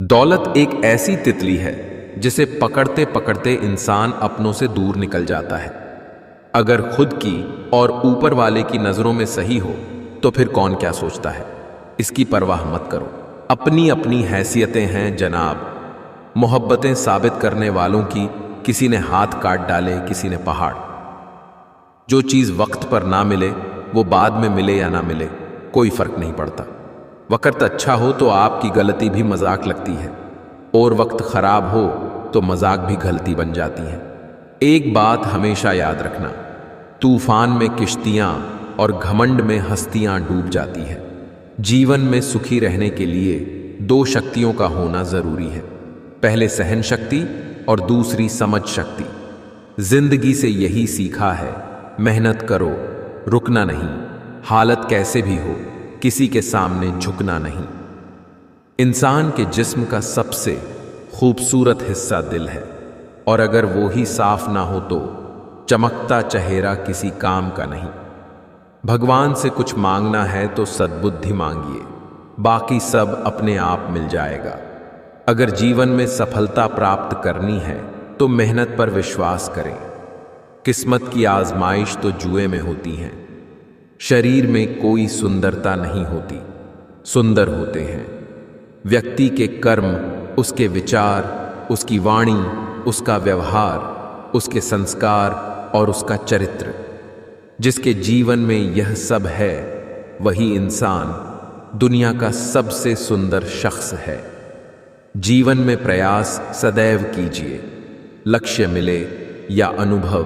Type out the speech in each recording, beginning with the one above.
दौलत एक ऐसी तितली है जिसे पकड़ते पकड़ते इंसान अपनों से दूर निकल जाता है। अगर खुद की और ऊपर वाले की नजरों में सही हो तो फिर कौन क्या सोचता है, इसकी परवाह मत करो। अपनी अपनी हैसियतें हैं जनाब। मोहब्बतें साबित करने वालों की किसी ने हाथ काट डाले, किसी ने पहाड़। जो चीज वक्त पर ना मिले वो बाद में मिले या ना मिले कोई फर्क नहीं पड़ता। वक्त अच्छा हो तो आपकी गलती भी मजाक लगती है, और वक्त खराब हो तो मजाक भी गलती बन जाती है। एक बात हमेशा याद रखना, तूफान में किश्तियां और घमंड में हस्तियां डूब जाती है। जीवन में सुखी रहने के लिए दो शक्तियों का होना जरूरी है, पहले सहन शक्ति और दूसरी समझ शक्ति। जिंदगी से यही सीखा है, मेहनत करो, रुकना नहीं, हालत कैसे भी हो किसी के सामने झुकना नहीं। इंसान के जिस्म का सबसे खूबसूरत हिस्सा दिल है, और अगर वो ही साफ ना हो तो चमकता चेहरा किसी काम का नहीं। भगवान से कुछ मांगना है तो सद्बुद्धि मांगिए, बाकी सब अपने आप मिल जाएगा। अगर जीवन में सफलता प्राप्त करनी है तो मेहनत पर विश्वास करें। किस्मत की आजमाइश तो जुए में होती है। शरीर में कोई सुंदरता नहीं होती, सुंदर होते हैं व्यक्ति के कर्म, उसके विचार, उसकी वाणी, उसका व्यवहार, उसके संस्कार और उसका चरित्र। जिसके जीवन में यह सब है वही इंसान दुनिया का सबसे सुंदर शख्स है। जीवन में प्रयास सदैव कीजिए। लक्ष्य मिले या अनुभव,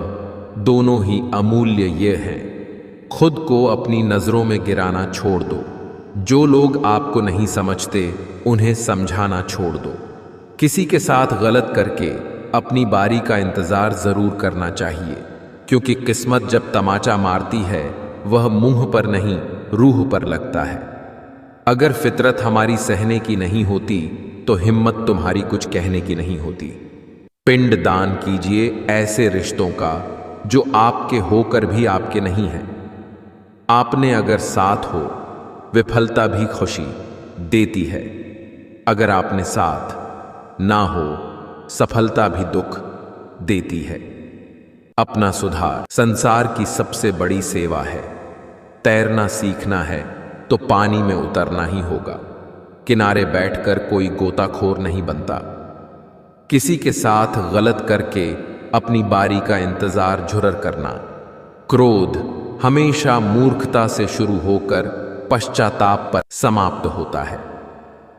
दोनों ही अमूल्य ये हैं। खुद को अपनी नजरों में गिराना छोड़ दो। जो लोग आपको नहीं समझते उन्हें समझाना छोड़ दो। किसी के साथ गलत करके अपनी बारी का इंतजार जरूर करना चाहिए, क्योंकि किस्मत जब तमाचा मारती है वह मुंह पर नहीं रूह पर लगता है। अगर फितरत हमारी सहने की नहीं होती तो हिम्मत तुम्हारी कुछ कहने की नहीं होती। पिंड दान कीजिए ऐसे रिश्तों का जो आपके होकर भी आपके नहीं हैं। आपने अगर साथ हो विफलता भी खुशी देती है, अगर आपने साथ ना हो सफलता भी दुख देती है। अपना सुधार संसार की सबसे बड़ी सेवा है। तैरना सीखना है तो पानी में उतरना ही होगा। किनारे बैठकर कोई गोताखोर नहीं बनता। किसी के साथ गलत करके अपनी बारी का इंतजार झुरर करना। क्रोध हमेशा मूर्खता से शुरू होकर पश्चाताप पर समाप्त होता है।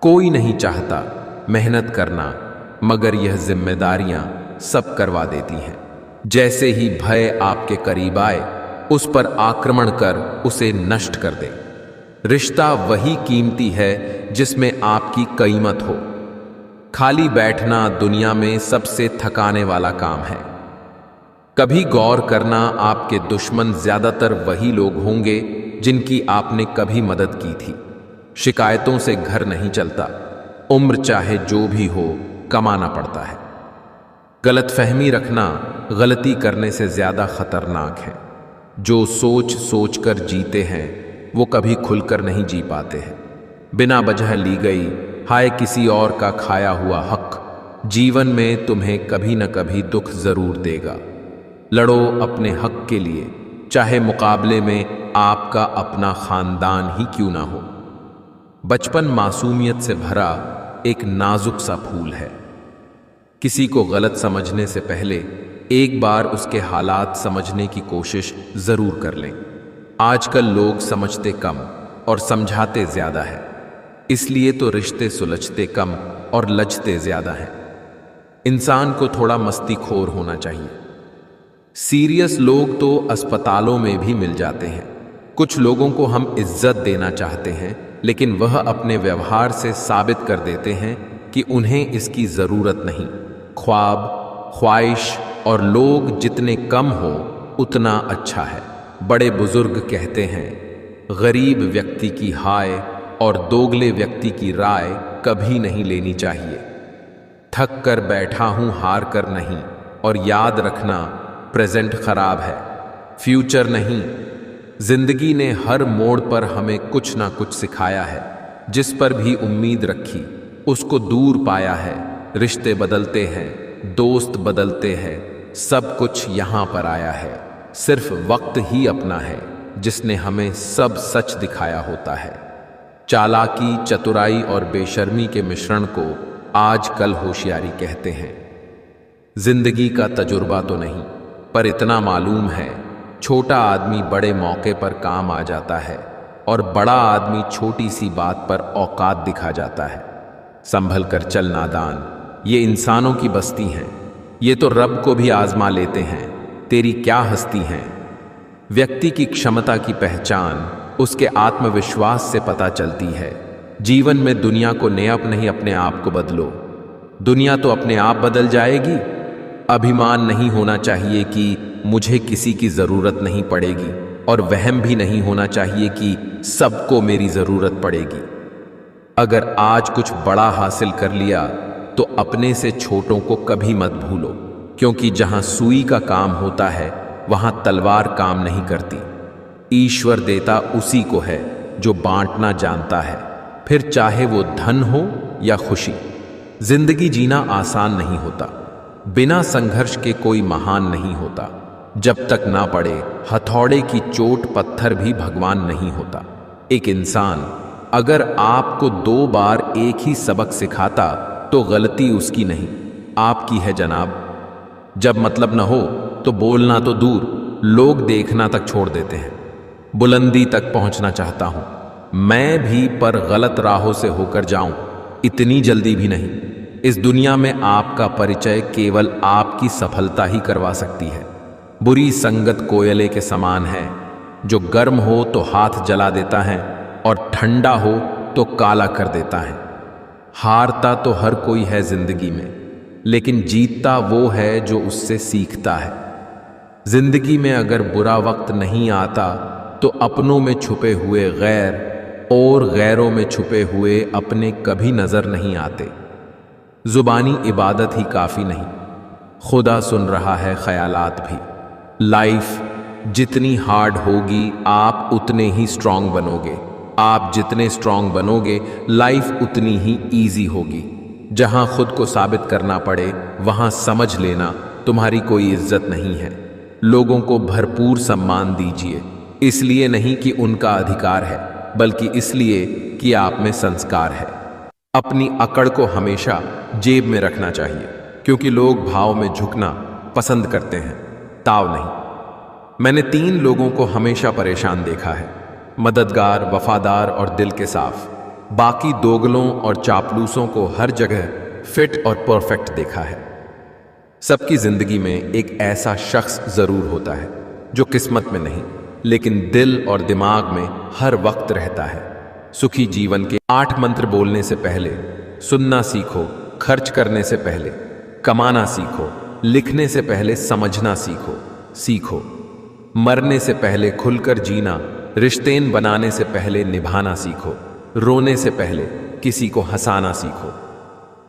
कोई नहीं चाहता मेहनत करना, मगर यह जिम्मेदारियां सब करवा देती हैं। जैसे ही भय आपके करीब आए उस पर आक्रमण कर उसे नष्ट कर दे। रिश्ता वही कीमती है जिसमें आपकी कीमत हो। खाली बैठना दुनिया में सबसे थकाने वाला काम है। कभी गौर करना, आपके दुश्मन ज्यादातर वही लोग होंगे जिनकी आपने कभी मदद की थी। शिकायतों से घर नहीं चलता। उम्र चाहे जो भी हो कमाना पड़ता है। गलतफहमी रखना गलती करने से ज्यादा खतरनाक है। जो सोच सोच कर जीते हैं वो कभी खुलकर नहीं जी पाते हैं। बिना वजह ली गई हाय किसी और का खाया हुआ हक जीवन में तुम्हें कभी न कभी दुख जरूर देगा। लड़ो अपने हक के लिए, चाहे मुकाबले में आपका अपना खानदान ही क्यों ना हो। बचपन मासूमियत से भरा एक नाजुक सा फूल है। किसी को गलत समझने से पहले एक बार उसके हालात समझने की कोशिश जरूर कर लें। आजकल लोग समझते कम और समझाते ज्यादा है, इसलिए तो रिश्ते सुलझते कम और लचते ज्यादा हैं। इंसान को थोड़ा मस्तीखोर होना चाहिए। सीरियस लोग तो अस्पतालों में भी मिल जाते हैं। कुछ लोगों को हम इज्जत देना चाहते हैं, लेकिन वह अपने व्यवहार से साबित कर देते हैं कि उन्हें इसकी जरूरत नहीं। ख्वाब, ख्वाहिश और लोग जितने कम हो उतना अच्छा है। बड़े बुजुर्ग कहते हैं, गरीब व्यक्ति की हाय और दोगले व्यक्ति की राय कभी नहीं लेनी चाहिए। थक कर बैठा हूं, हार कर नहीं। और याद रखना, प्रेजेंट खराब है, फ्यूचर नहीं। जिंदगी ने हर मोड़ पर हमें कुछ ना कुछ सिखाया है। जिस पर भी उम्मीद रखी उसको दूर पाया है। रिश्ते बदलते हैं, दोस्त बदलते हैं, सब कुछ यहां पर आया है। सिर्फ वक्त ही अपना है जिसने हमें सब सच दिखाया होता है। चालाकी, चतुराई और बेशर्मी के मिश्रण को आजकल होशियारी कहते हैं। जिंदगी का तजुर्बा तो नहीं, पर इतना मालूम है, छोटा आदमी बड़े मौके पर काम आ जाता है और बड़ा आदमी छोटी सी बात पर औकात दिखा जाता है। संभल कर चल नादान, ये इंसानों की बस्ती हैं, ये तो रब को भी आजमा लेते हैं, तेरी क्या हस्ती हैं। व्यक्ति की क्षमता की पहचान उसके आत्मविश्वास से पता चलती है। जीवन में दुनिया को नेअप नहीं, अपने आप को बदलो। दुनिया तो अपने आप बदल जाएगी। अभिमान नहीं होना चाहिए कि मुझे किसी की जरूरत नहीं पड़ेगी, और वहम भी नहीं होना चाहिए कि सबको मेरी जरूरत पड़ेगी। अगर आज कुछ बड़ा हासिल कर लिया तो अपने से छोटों को कभी मत भूलो, क्योंकि जहां सुई का काम होता है वहां तलवार काम नहीं करती। ईश्वर देता उसी को है जो बांटना जानता है, फिर चाहे वो धन हो या खुशी। जिंदगी जीना आसान नहीं होता, बिना संघर्ष के कोई महान नहीं होता। जब तक ना पड़े हथौड़े की चोट, पत्थर भी भगवान नहीं होता। एक इंसान अगर आपको 2 बार एक ही सबक सिखाता तो गलती उसकी नहीं, आपकी है जनाब। जब मतलब न हो तो बोलना तो दूर, लोग देखना तक छोड़ देते हैं। बुलंदी तक पहुंचना चाहता हूं मैं भी, पर गलत राहों से होकर जाऊं, इतनी जल्दी भी नहीं। इस दुनिया में आपका परिचय केवल आपकी सफलता ही करवा सकती है। बुरी संगत कोयले के समान है, जो गर्म हो तो हाथ जला देता है और ठंडा हो तो काला कर देता है। हारता तो हर कोई है जिंदगी में, लेकिन जीतता वो है जो उससे सीखता है। जिंदगी में अगर बुरा वक्त नहीं आता तो अपनों में छुपे हुए गैर और गैरों में छुपे हुए अपने कभी नजर नहीं आते। जुबानी इबादत ही काफी नहीं, खुदा सुन रहा है ख्यालात भी। लाइफ जितनी हार्ड होगी आप उतने ही स्ट्रांग बनोगे। आप जितने स्ट्रांग बनोगे लाइफ उतनी ही इजी होगी। जहां खुद को साबित करना पड़े वहां समझ लेना तुम्हारी कोई इज्जत नहीं है। लोगों को भरपूर सम्मान दीजिए, इसलिए नहीं कि उनका अधिकार है, बल्कि इसलिए कि आप में संस्कार है। अपनी अकड़ को हमेशा जेब में रखना चाहिए, क्योंकि लोग भाव में झुकना पसंद करते हैं, ताव नहीं। मैंने 3 लोगों को हमेशा परेशान देखा है, मददगार, वफादार और दिल के साफ। बाकी दोगलों और चापलूसों को हर जगह फिट और परफेक्ट देखा है। सबकी जिंदगी में एक ऐसा शख्स जरूर होता है जो किस्मत में नहीं, लेकिन दिल और दिमाग में हर वक्त रहता है। सुखी जीवन के 8 मंत्र बोलने से पहले सुनना सीखो, खर्च करने से पहले कमाना सीखो, लिखने से पहले समझना सीखो, मरने से पहले खुलकर जीना, रिश्तें बनाने से पहले निभाना सीखो, रोने से पहले किसी को हंसाना सीखो,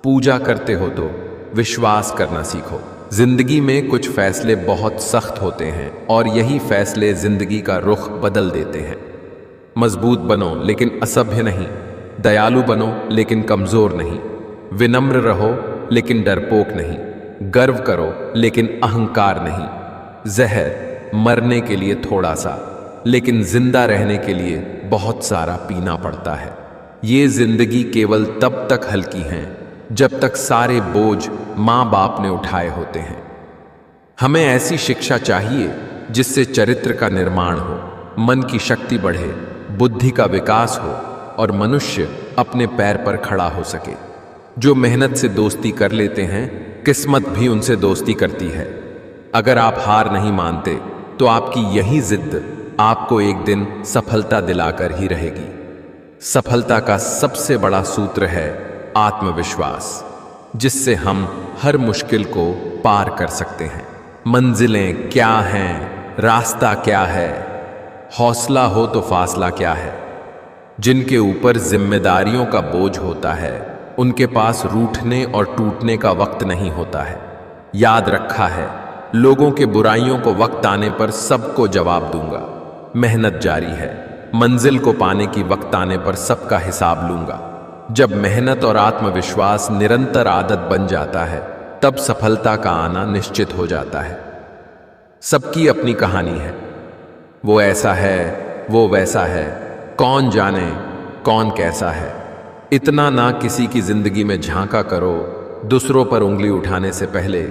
पूजा करते हो तो विश्वास करना सीखो। जिंदगी में कुछ फैसले बहुत सख्त होते हैं और यही फैसले जिंदगी का रुख बदल देते हैं। मजबूत बनो लेकिन असभ्य नहीं, दयालु बनो लेकिन कमजोर नहीं, विनम्र रहो लेकिन डरपोक नहीं, गर्व करो लेकिन अहंकार नहीं। जहर मरने के लिए थोड़ा सा, लेकिन जिंदा रहने के लिए बहुत सारा पीना पड़ता है। ये जिंदगी केवल तब तक हल्की है जब तक सारे बोझ माँ बाप ने उठाए होते हैं। हमें ऐसी शिक्षा चाहिए जिससे चरित्र का निर्माण हो, मन की शक्ति बढ़े, बुद्धि का विकास हो और मनुष्य अपने पैर पर खड़ा हो सके। जो मेहनत से दोस्ती कर लेते हैं, किस्मत भी उनसे दोस्ती करती है। अगर आप हार नहीं मानते तो आपकी यही जिद आपको एक दिन सफलता दिलाकर ही रहेगी। सफलता का सबसे बड़ा सूत्र है आत्मविश्वास, जिससे हम हर मुश्किल को पार कर सकते हैं। मंजिलें क्या हैं, रास्ता क्या है, हौसला हो तो फासला क्या है। जिनके ऊपर जिम्मेदारियों का बोझ होता है उनके पास रूठने और टूटने का वक्त नहीं होता है। याद रखा है, लोगों के बुराइयों को वक्त आने पर सबको जवाब दूंगा। मेहनत जारी है, मंजिल को पाने की वक्त आने पर सबका हिसाब लूंगा। जब मेहनत और आत्मविश्वास निरंतर आदत बन जाता है, तब सफलता का आना निश्चित हो जाता है। सबकी अपनी कहानी है। वो ऐसा है, वो वैसा है, कौन जाने कौन कैसा है। इतना ना किसी की जिंदगी में झांका करो, दूसरों पर उंगली उठाने से पहले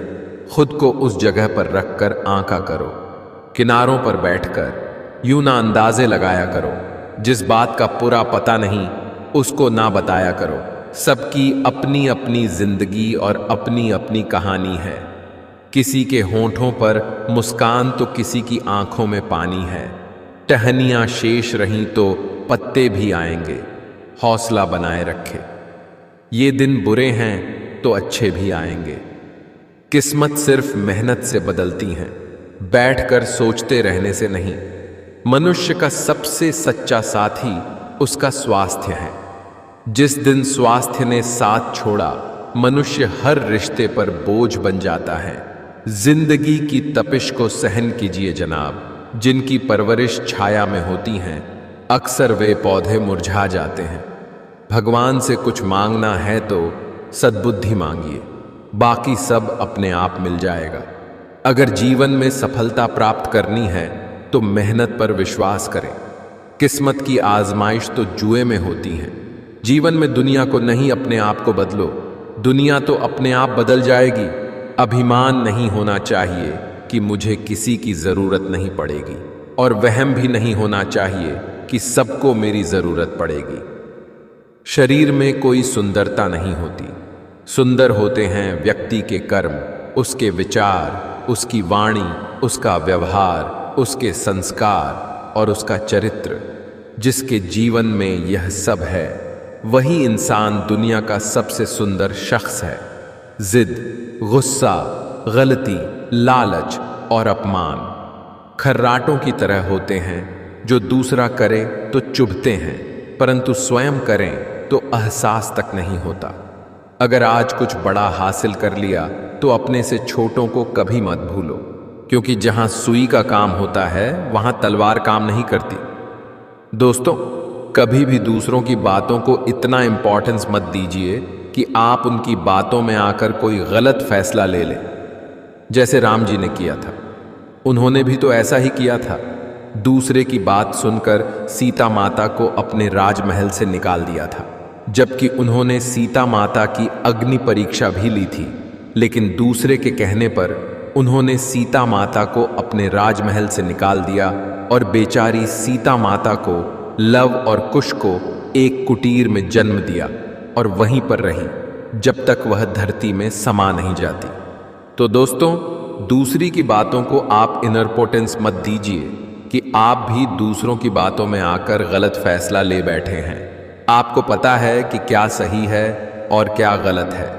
खुद को उस जगह पर रखकर आंका करो। किनारों पर बैठकर यूं ना अंदाजे लगाया करो, जिस बात का पूरा पता नहीं उसको ना बताया करो। सबकी अपनी अपनी जिंदगी और अपनी अपनी कहानी है। किसी के होंठों पर मुस्कान तो किसी की आंखों में पानी है। टहनियां शेष रहीं तो पत्ते भी आएंगे, हौसला बनाए रखे। ये दिन बुरे हैं तो अच्छे भी आएंगे। किस्मत सिर्फ मेहनत से बदलती हैं, बैठकर सोचते रहने से नहीं। मनुष्य का सबसे सच्चा साथी उसका स्वास्थ्य है। जिस दिन स्वास्थ्य ने साथ छोड़ा, मनुष्य हर रिश्ते पर बोझ बन जाता है। जिंदगी की तपिश को सहन कीजिए जनाब। जिनकी परवरिश छाया में होती हैं, अक्सर वे पौधे मुरझा जाते हैं। भगवान से कुछ मांगना है तो सद्बुद्धि मांगिए, बाकी सब अपने आप मिल जाएगा। अगर जीवन में सफलता प्राप्त करनी है तो मेहनत पर विश्वास करें। किस्मत की आजमाइश तो जुए में होती है। जीवन में दुनिया को नहीं, अपने आप को बदलो। दुनिया तो अपने आप बदल जाएगी। अभिमान नहीं होना चाहिए कि मुझे किसी की जरूरत नहीं पड़ेगी, और वहम भी नहीं होना चाहिए कि सबको मेरी जरूरत पड़ेगी। शरीर में कोई सुंदरता नहीं होती, सुंदर होते हैं व्यक्ति के कर्म, उसके विचार, उसकी वाणी, उसका व्यवहार, उसके संस्कार और उसका चरित्र। जिसके जीवन में यह सब है, वही इंसान दुनिया का सबसे सुंदर शख्स है। जिद, गुस्सा, गलती, लालच और अपमान खर्राटों की तरह होते हैं, जो दूसरा करे तो चुभते हैं, परंतु स्वयं करें तो एहसास तक नहीं होता। अगर आज कुछ बड़ा हासिल कर लिया तो अपने से छोटों को कभी मत भूलो, क्योंकि जहां सुई का काम होता है वहां तलवार काम नहीं करती। दोस्तों, कभी भी दूसरों की बातों को इतना इंपॉर्टेंस मत दीजिए कि आप उनकी बातों में आकर कोई गलत फैसला ले लें, जैसे राम जी ने किया था। उन्होंने भी तो ऐसा ही किया था। दूसरे की बात सुनकर सीता माता को अपने राजमहल से निकाल दिया था, जबकि उन्होंने सीता माता की अग्नि परीक्षा भी ली थी। लेकिन दूसरे के कहने पर उन्होंने सीता माता को अपने राजमहल से निकाल दिया और बेचारी सीता माता को लव और कुश को एक कुटीर में जन्म दिया और वहीं पर रही जब तक वह धरती में समा नहीं जाती। तो दोस्तों, दूसरी की बातों को आप इनरपोर्टेंस मत दीजिए कि आप भी दूसरों की बातों में आकर गलत फैसला ले बैठे हैं। आपको पता है कि क्या सही है और क्या गलत है।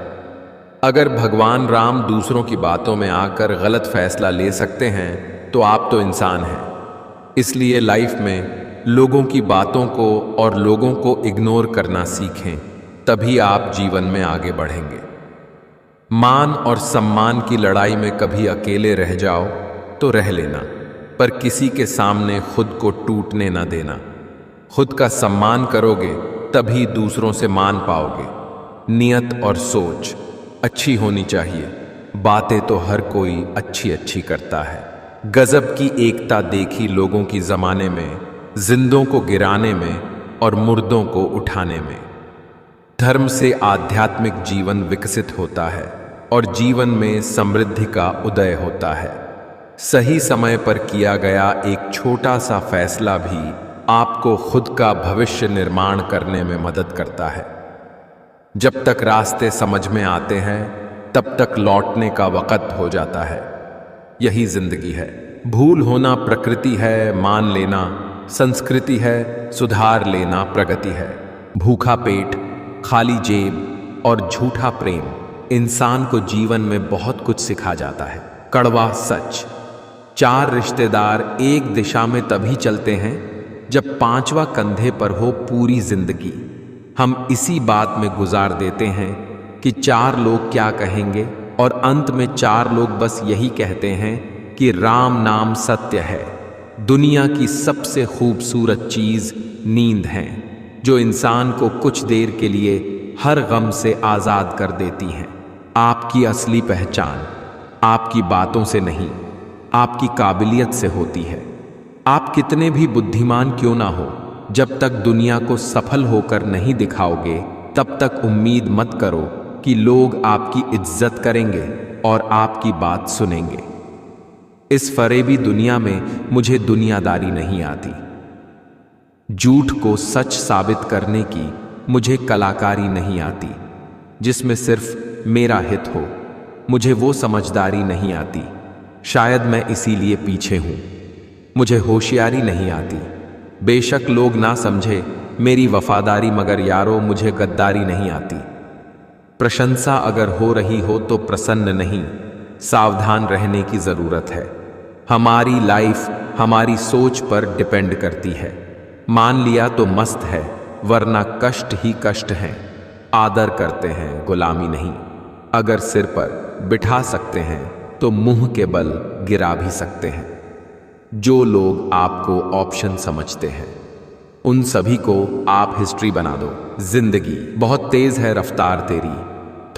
अगर भगवान राम दूसरों की बातों में आकर गलत फैसला ले सकते हैं तो आप तो इंसान हैं। इसलिए लाइफ में लोगों की बातों को और लोगों को इग्नोर करना सीखें, तभी आप जीवन में आगे बढ़ेंगे। मान और सम्मान की लड़ाई में कभी अकेले रह जाओ तो रह लेना, पर किसी के सामने खुद को टूटने ना देना। खुद का सम्मान करोगे तभी दूसरों से मान पाओगे। नियत और सोच अच्छी होनी चाहिए। बातें तो हर कोई अच्छी अच्छी करता है। गजब की एकता देखी लोगों की जमाने में, जिंदों को गिराने में और मुर्दों को उठाने में। धर्म से आध्यात्मिक जीवन विकसित होता है और जीवन में समृद्धि का उदय होता है। सही समय पर किया गया एक छोटा सा फैसला भी आपको खुद का भविष्य निर्माण करने में मदद करता है। जब तक रास्ते समझ में आते हैं तब तक लौटने का वक्त हो जाता है। यही जिंदगी है। भूल होना प्रकृति है, मान लेना संस्कृति है, सुधार लेना प्रगति है। भूखा पेट, खाली जेब और झूठा प्रेम इंसान को जीवन में बहुत कुछ सिखा जाता है। कड़वा सच, 4 रिश्तेदार एक दिशा में तभी चलते हैं जब 5वां कंधे पर हो पूरी जिंदगी। हम इसी बात में गुजार देते हैं कि 4 लोग क्या कहेंगे, और अंत में 4 लोग बस यही कहते हैं कि राम नाम सत्य है। दुनिया की सबसे खूबसूरत चीज नींद है। जो इंसान को कुछ देर के लिए हर गम से आज़ाद कर देती हैं। आपकी असली पहचान आपकी बातों से नहीं, आपकी काबिलियत से होती है। आप कितने भी बुद्धिमान क्यों ना हो, जब तक दुनिया को सफल होकर नहीं दिखाओगे, तब तक उम्मीद मत करो कि लोग आपकी इज्जत करेंगे और आपकी बात सुनेंगे। इस फरेबी दुनिया में मुझे दुनियादारी नहीं आती। झूठ को सच साबित करने की मुझे कलाकारी नहीं आती, जिसमें सिर्फ मेरा हित हो। मुझे वो समझदारी नहीं आती, शायद मैं इसीलिए पीछे हूं। मुझे होशियारी नहीं आती, बेशक लोग ना समझे मेरी वफादारी, मगर यारो मुझे गद्दारी नहीं आती। प्रशंसा अगर हो रही हो तो प्रसन्न नहीं, सावधान रहने की जरूरत है। हमारी लाइफ हमारी सोच पर डिपेंड करती है। मान लिया तो मस्त है, वरना कष्ट ही कष्ट हैं। आदर करते हैं, गुलामी नहीं। अगर सिर पर बिठा सकते हैं तो मुंह के बल गिरा भी सकते हैं। जो लोग आपको ऑप्शन समझते हैं, उन सभी को आप हिस्ट्री बना दो। जिंदगी बहुत तेज है रफ्तार तेरी,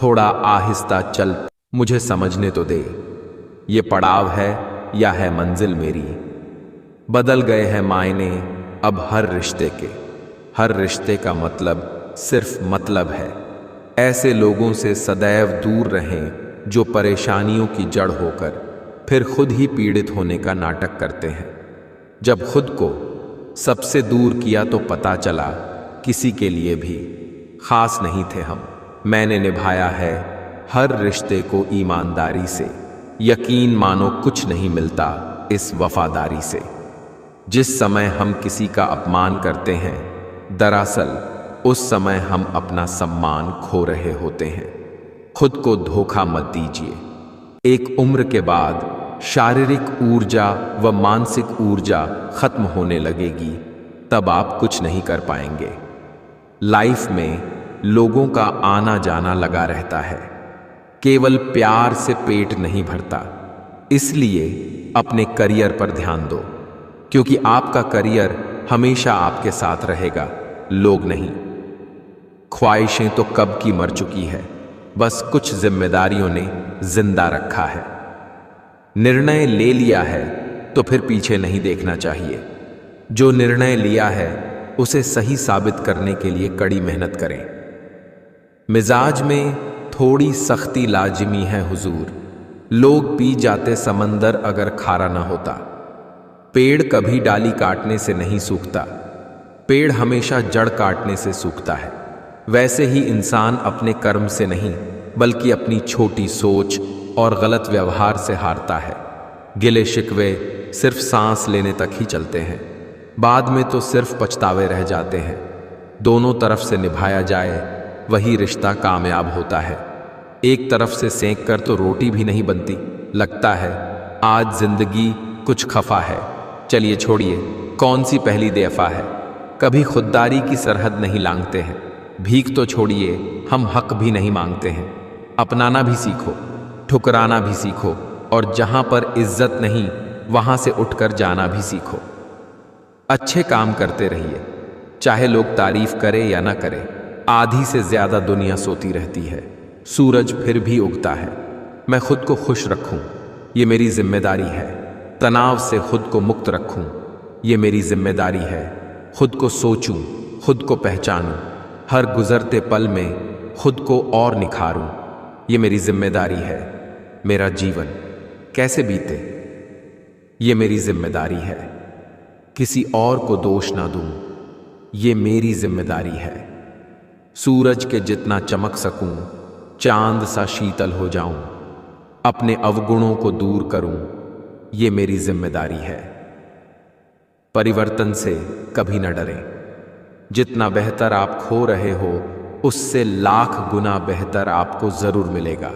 थोड़ा आहिस्ता चल, मुझे समझने तो दे। ये पड़ाव है या है मंजिल मेरी। बदल गए हैं मायने अब हर रिश्ते के। हर रिश्ते का मतलब सिर्फ मतलब है। ऐसे लोगों से सदैव दूर रहें जो परेशानियों की जड़ होकर फिर खुद ही पीड़ित होने का नाटक करते हैं। जब खुद को सबसे दूर किया तो पता चला किसी के लिए भी खास नहीं थे हम। मैंने निभाया है हर रिश्ते को ईमानदारी से। यकीन मानो कुछ नहीं मिलता इस वफादारी से। जिस समय हम किसी का अपमान करते हैं, दरअसल उस समय हम अपना सम्मान खो रहे होते हैं। खुद को धोखा मत दीजिए। एक उम्र के बाद शारीरिक ऊर्जा व मानसिक ऊर्जा खत्म होने लगेगी, तब आप कुछ नहीं कर पाएंगे। लाइफ में लोगों का आना जाना लगा रहता है, केवल प्यार से पेट नहीं भरता। इसलिए अपने करियर पर ध्यान दो, क्योंकि आपका करियर हमेशा आपके साथ रहेगा, लोग नहीं। ख्वाहिशें तो कब की मर चुकी है, बस कुछ जिम्मेदारियों ने जिंदा रखा है। निर्णय ले लिया है तो फिर पीछे नहीं देखना चाहिए। जो निर्णय लिया है उसे सही साबित करने के लिए कड़ी मेहनत करें। मिजाज में थोड़ी सख्ती लाजिमी है हुजूर। लोग पी जाते समंदर अगर खारा ना होता। पेड़ कभी डाली काटने से नहीं सूखता, पेड़ हमेशा जड़ काटने से सूखता है। वैसे ही इंसान अपने कर्म से नहीं, बल्कि अपनी छोटी सोच और गलत व्यवहार से हारता है। गिले शिकवे सिर्फ सांस लेने तक ही चलते हैं, बाद में तो सिर्फ पछतावे रह जाते हैं। दोनों तरफ से निभाया जाए वही रिश्ता कामयाब होता है। एक तरफ से सेंक कर तो रोटी भी नहीं बनती। लगता है आज जिंदगी कुछ खफा है। चलिए छोड़िए, कौन सी पहली दफा है। कभी खुददारी की सरहद नहीं लांघते हैं। भीख तो छोड़िए, हम हक भी नहीं मांगते हैं। अपनाना भी सीखो, ठुकराना भी सीखो, और जहां पर इज्जत नहीं वहां से उठकर जाना भी सीखो। अच्छे काम करते रहिए, चाहे लोग तारीफ करें या ना करें। आधी से ज्यादा दुनिया सोती रहती है, सूरज फिर भी उगता है। मैं खुद को खुश रखूं, ये मेरी जिम्मेदारी है। तनाव से खुद को मुक्त रखूं, ये मेरी जिम्मेदारी है। खुद को सोचूं, खुद को पहचानूं, हर गुजरते पल में खुद को और निखारूं, ये मेरी जिम्मेदारी है। मेरा जीवन कैसे बीते, ये मेरी जिम्मेदारी है। किसी और को दोष ना दूं, ये मेरी जिम्मेदारी है। सूरज के जितना चमक सकूं, चांद सा शीतल हो जाऊं, अपने अवगुणों को दूर करूं, ये मेरी जिम्मेदारी है। परिवर्तन से कभी न डरें। जितना बेहतर आप खो रहे हो, उससे लाख गुना बेहतर आपको जरूर मिलेगा।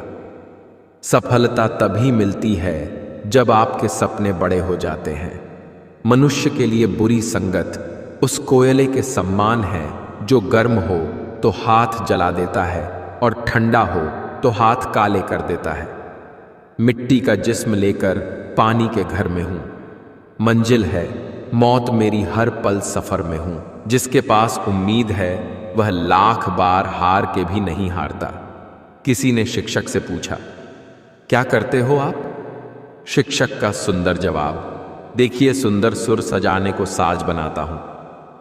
सफलता तभी मिलती है जब आपके सपने बड़े हो जाते हैं। मनुष्य के लिए बुरी संगत उस कोयले के समान है जो गर्म हो तो हाथ जला देता है और ठंडा हो तो हाथ काले कर देता है। मिट्टी का जिस्म लेकर पानी के घर में हूं, मंजिल है मौत मेरी, हर पल सफर में हूं। जिसके पास उम्मीद है वह लाख बार हार के भी नहीं हारता। किसी ने शिक्षक से पूछा, क्या करते हो आप? शिक्षक का सुंदर जवाब, देखिए सुंदर सुर सजाने को साज बनाता हूं,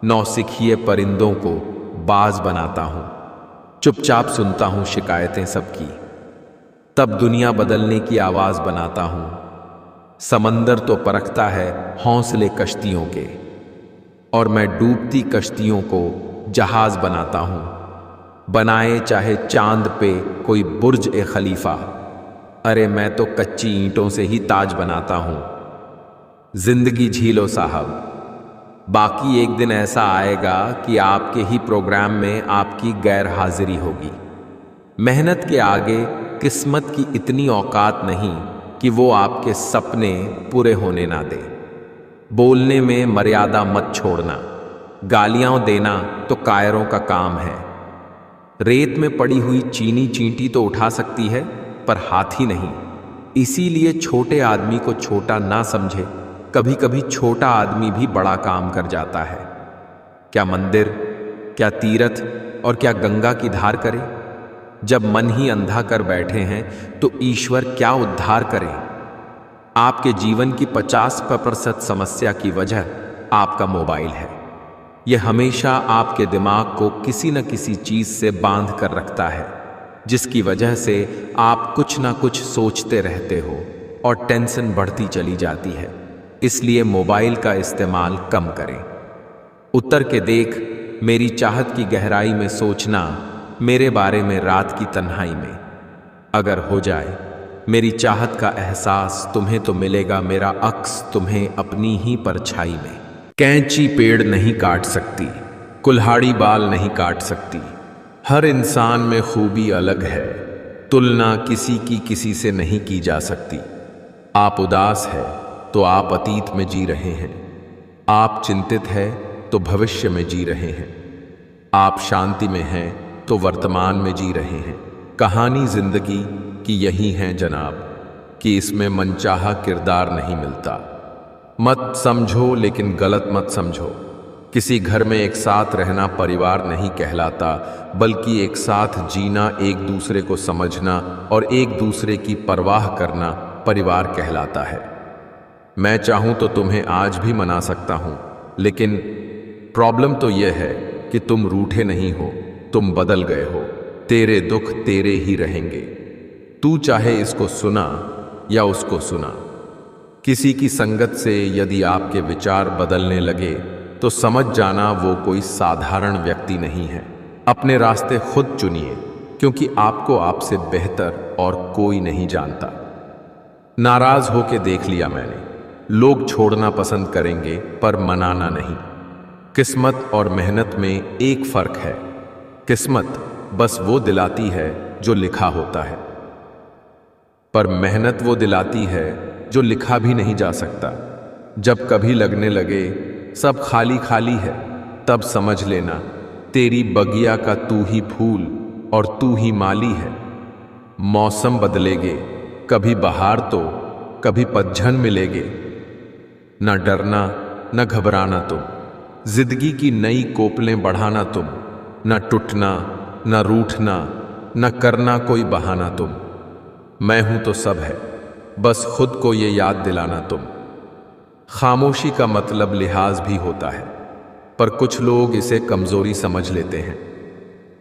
नौसिखिए परिंदों को बाज बनाता हूं, चुपचाप सुनता हूं शिकायतें सबकी, तब दुनिया बदलने की आवाज बनाता हूं। समंदर तो परखता है हौसले कश्तियों के, और मैं डूबती कश्तियों को जहाज बनाता हूं। बनाए चाहे चांद पे कोई बुर्ज ए खलीफा, अरे मैं तो कच्ची ईंटों से ही ताज बनाता हूं। जिंदगी झीलो साहब, बाकी एक दिन ऐसा आएगा कि आपके ही प्रोग्राम में आपकी गैर हाजिरी होगी। मेहनत के आगे किस्मत की इतनी औकात नहीं कि वो आपके सपने पूरे होने ना दे। बोलने में मर्यादा मत छोड़ना, गालियां देना तो कायरों का काम है। रेत में पड़ी हुई चीनी चींटी तो उठा सकती है, पर हाथी नहीं। इसीलिए छोटे आदमी को छोटा ना समझे, कभी कभी छोटा आदमी भी बड़ा काम कर जाता है। क्या मंदिर, क्या तीर्थ और क्या गंगा की धार करे? जब मन ही अंधा कर बैठे हैं तो ईश्वर क्या उद्धार करे? आपके जीवन की 50% समस्या की वजह आपका मोबाइल है। यह हमेशा आपके दिमाग को किसी न किसी चीज से बांध कर रखता है, जिसकी वजह से आप कुछ ना कुछ सोचते रहते हो और टेंशन बढ़ती चली जाती है। इसलिए मोबाइल का इस्तेमाल कम करें। उतर के देख, मेरी चाहत की गहराई में सोचना, मेरे बारे में रात की तन्हाई में। अगर हो जाए मेरी चाहत का एहसास, तुम्हें तो मिलेगा मेरा अक्स तुम्हें अपनी ही परछाई में। कैंची पेड़ नहीं काट सकती, कुल्हाड़ी बाल नहीं काट सकती। हर इंसान में खूबी अलग है, तुलना किसी की किसी से नहीं की जा सकती। आप उदास है तो आप अतीत में जी रहे हैं, आप चिंतित है तो भविष्य में जी रहे हैं, आप शांति में हैं तो वर्तमान में जी रहे हैं। कहानी जिंदगी की यही है जनाब, कि इसमें मनचाहा किरदार नहीं मिलता। मत समझो लेकिन गलत मत समझो। किसी घर में एक साथ रहना परिवार नहीं कहलाता, बल्कि एक साथ जीना, एक दूसरे को समझना और एक दूसरे की परवाह करना परिवार कहलाता है। मैं चाहूं तो तुम्हें आज भी मना सकता हूं, लेकिन प्रॉब्लम तो यह है कि तुम रूठे नहीं हो, तुम बदल गए हो। तेरे दुख तेरे ही रहेंगे, तू चाहे इसको सुना या उसको सुना। किसी की संगत से यदि आपके विचार बदलने लगे तो समझ जाना वो कोई साधारण व्यक्ति नहीं है। अपने रास्ते खुद चुनिए, क्योंकि आपको आपसे बेहतर और कोई नहीं जानता। नाराज होके देख लिया मैंने, लोग छोड़ना पसंद करेंगे पर मनाना नहीं। किस्मत और मेहनत में एक फर्क है, किस्मत बस वो दिलाती है जो लिखा होता है, पर मेहनत वो दिलाती है जो लिखा भी नहीं जा सकता। जब कभी लगने लगे सब खाली खाली है, तब समझ लेना तेरी बगिया का तू ही फूल और तू ही माली है। मौसम बदलेगे, कभी बहार तो कभी पतझड़ मिलेगे। न डरना न घबराना तुम, जिंदगी की नई कोपलें बढ़ाना तुम। न टूटना न रूठना, न करना कोई बहाना तुम। मैं हूं तो सब है, बस खुद को ये याद दिलाना तुम। खामोशी का मतलब लिहाज भी होता है, पर कुछ लोग इसे कमजोरी समझ लेते हैं।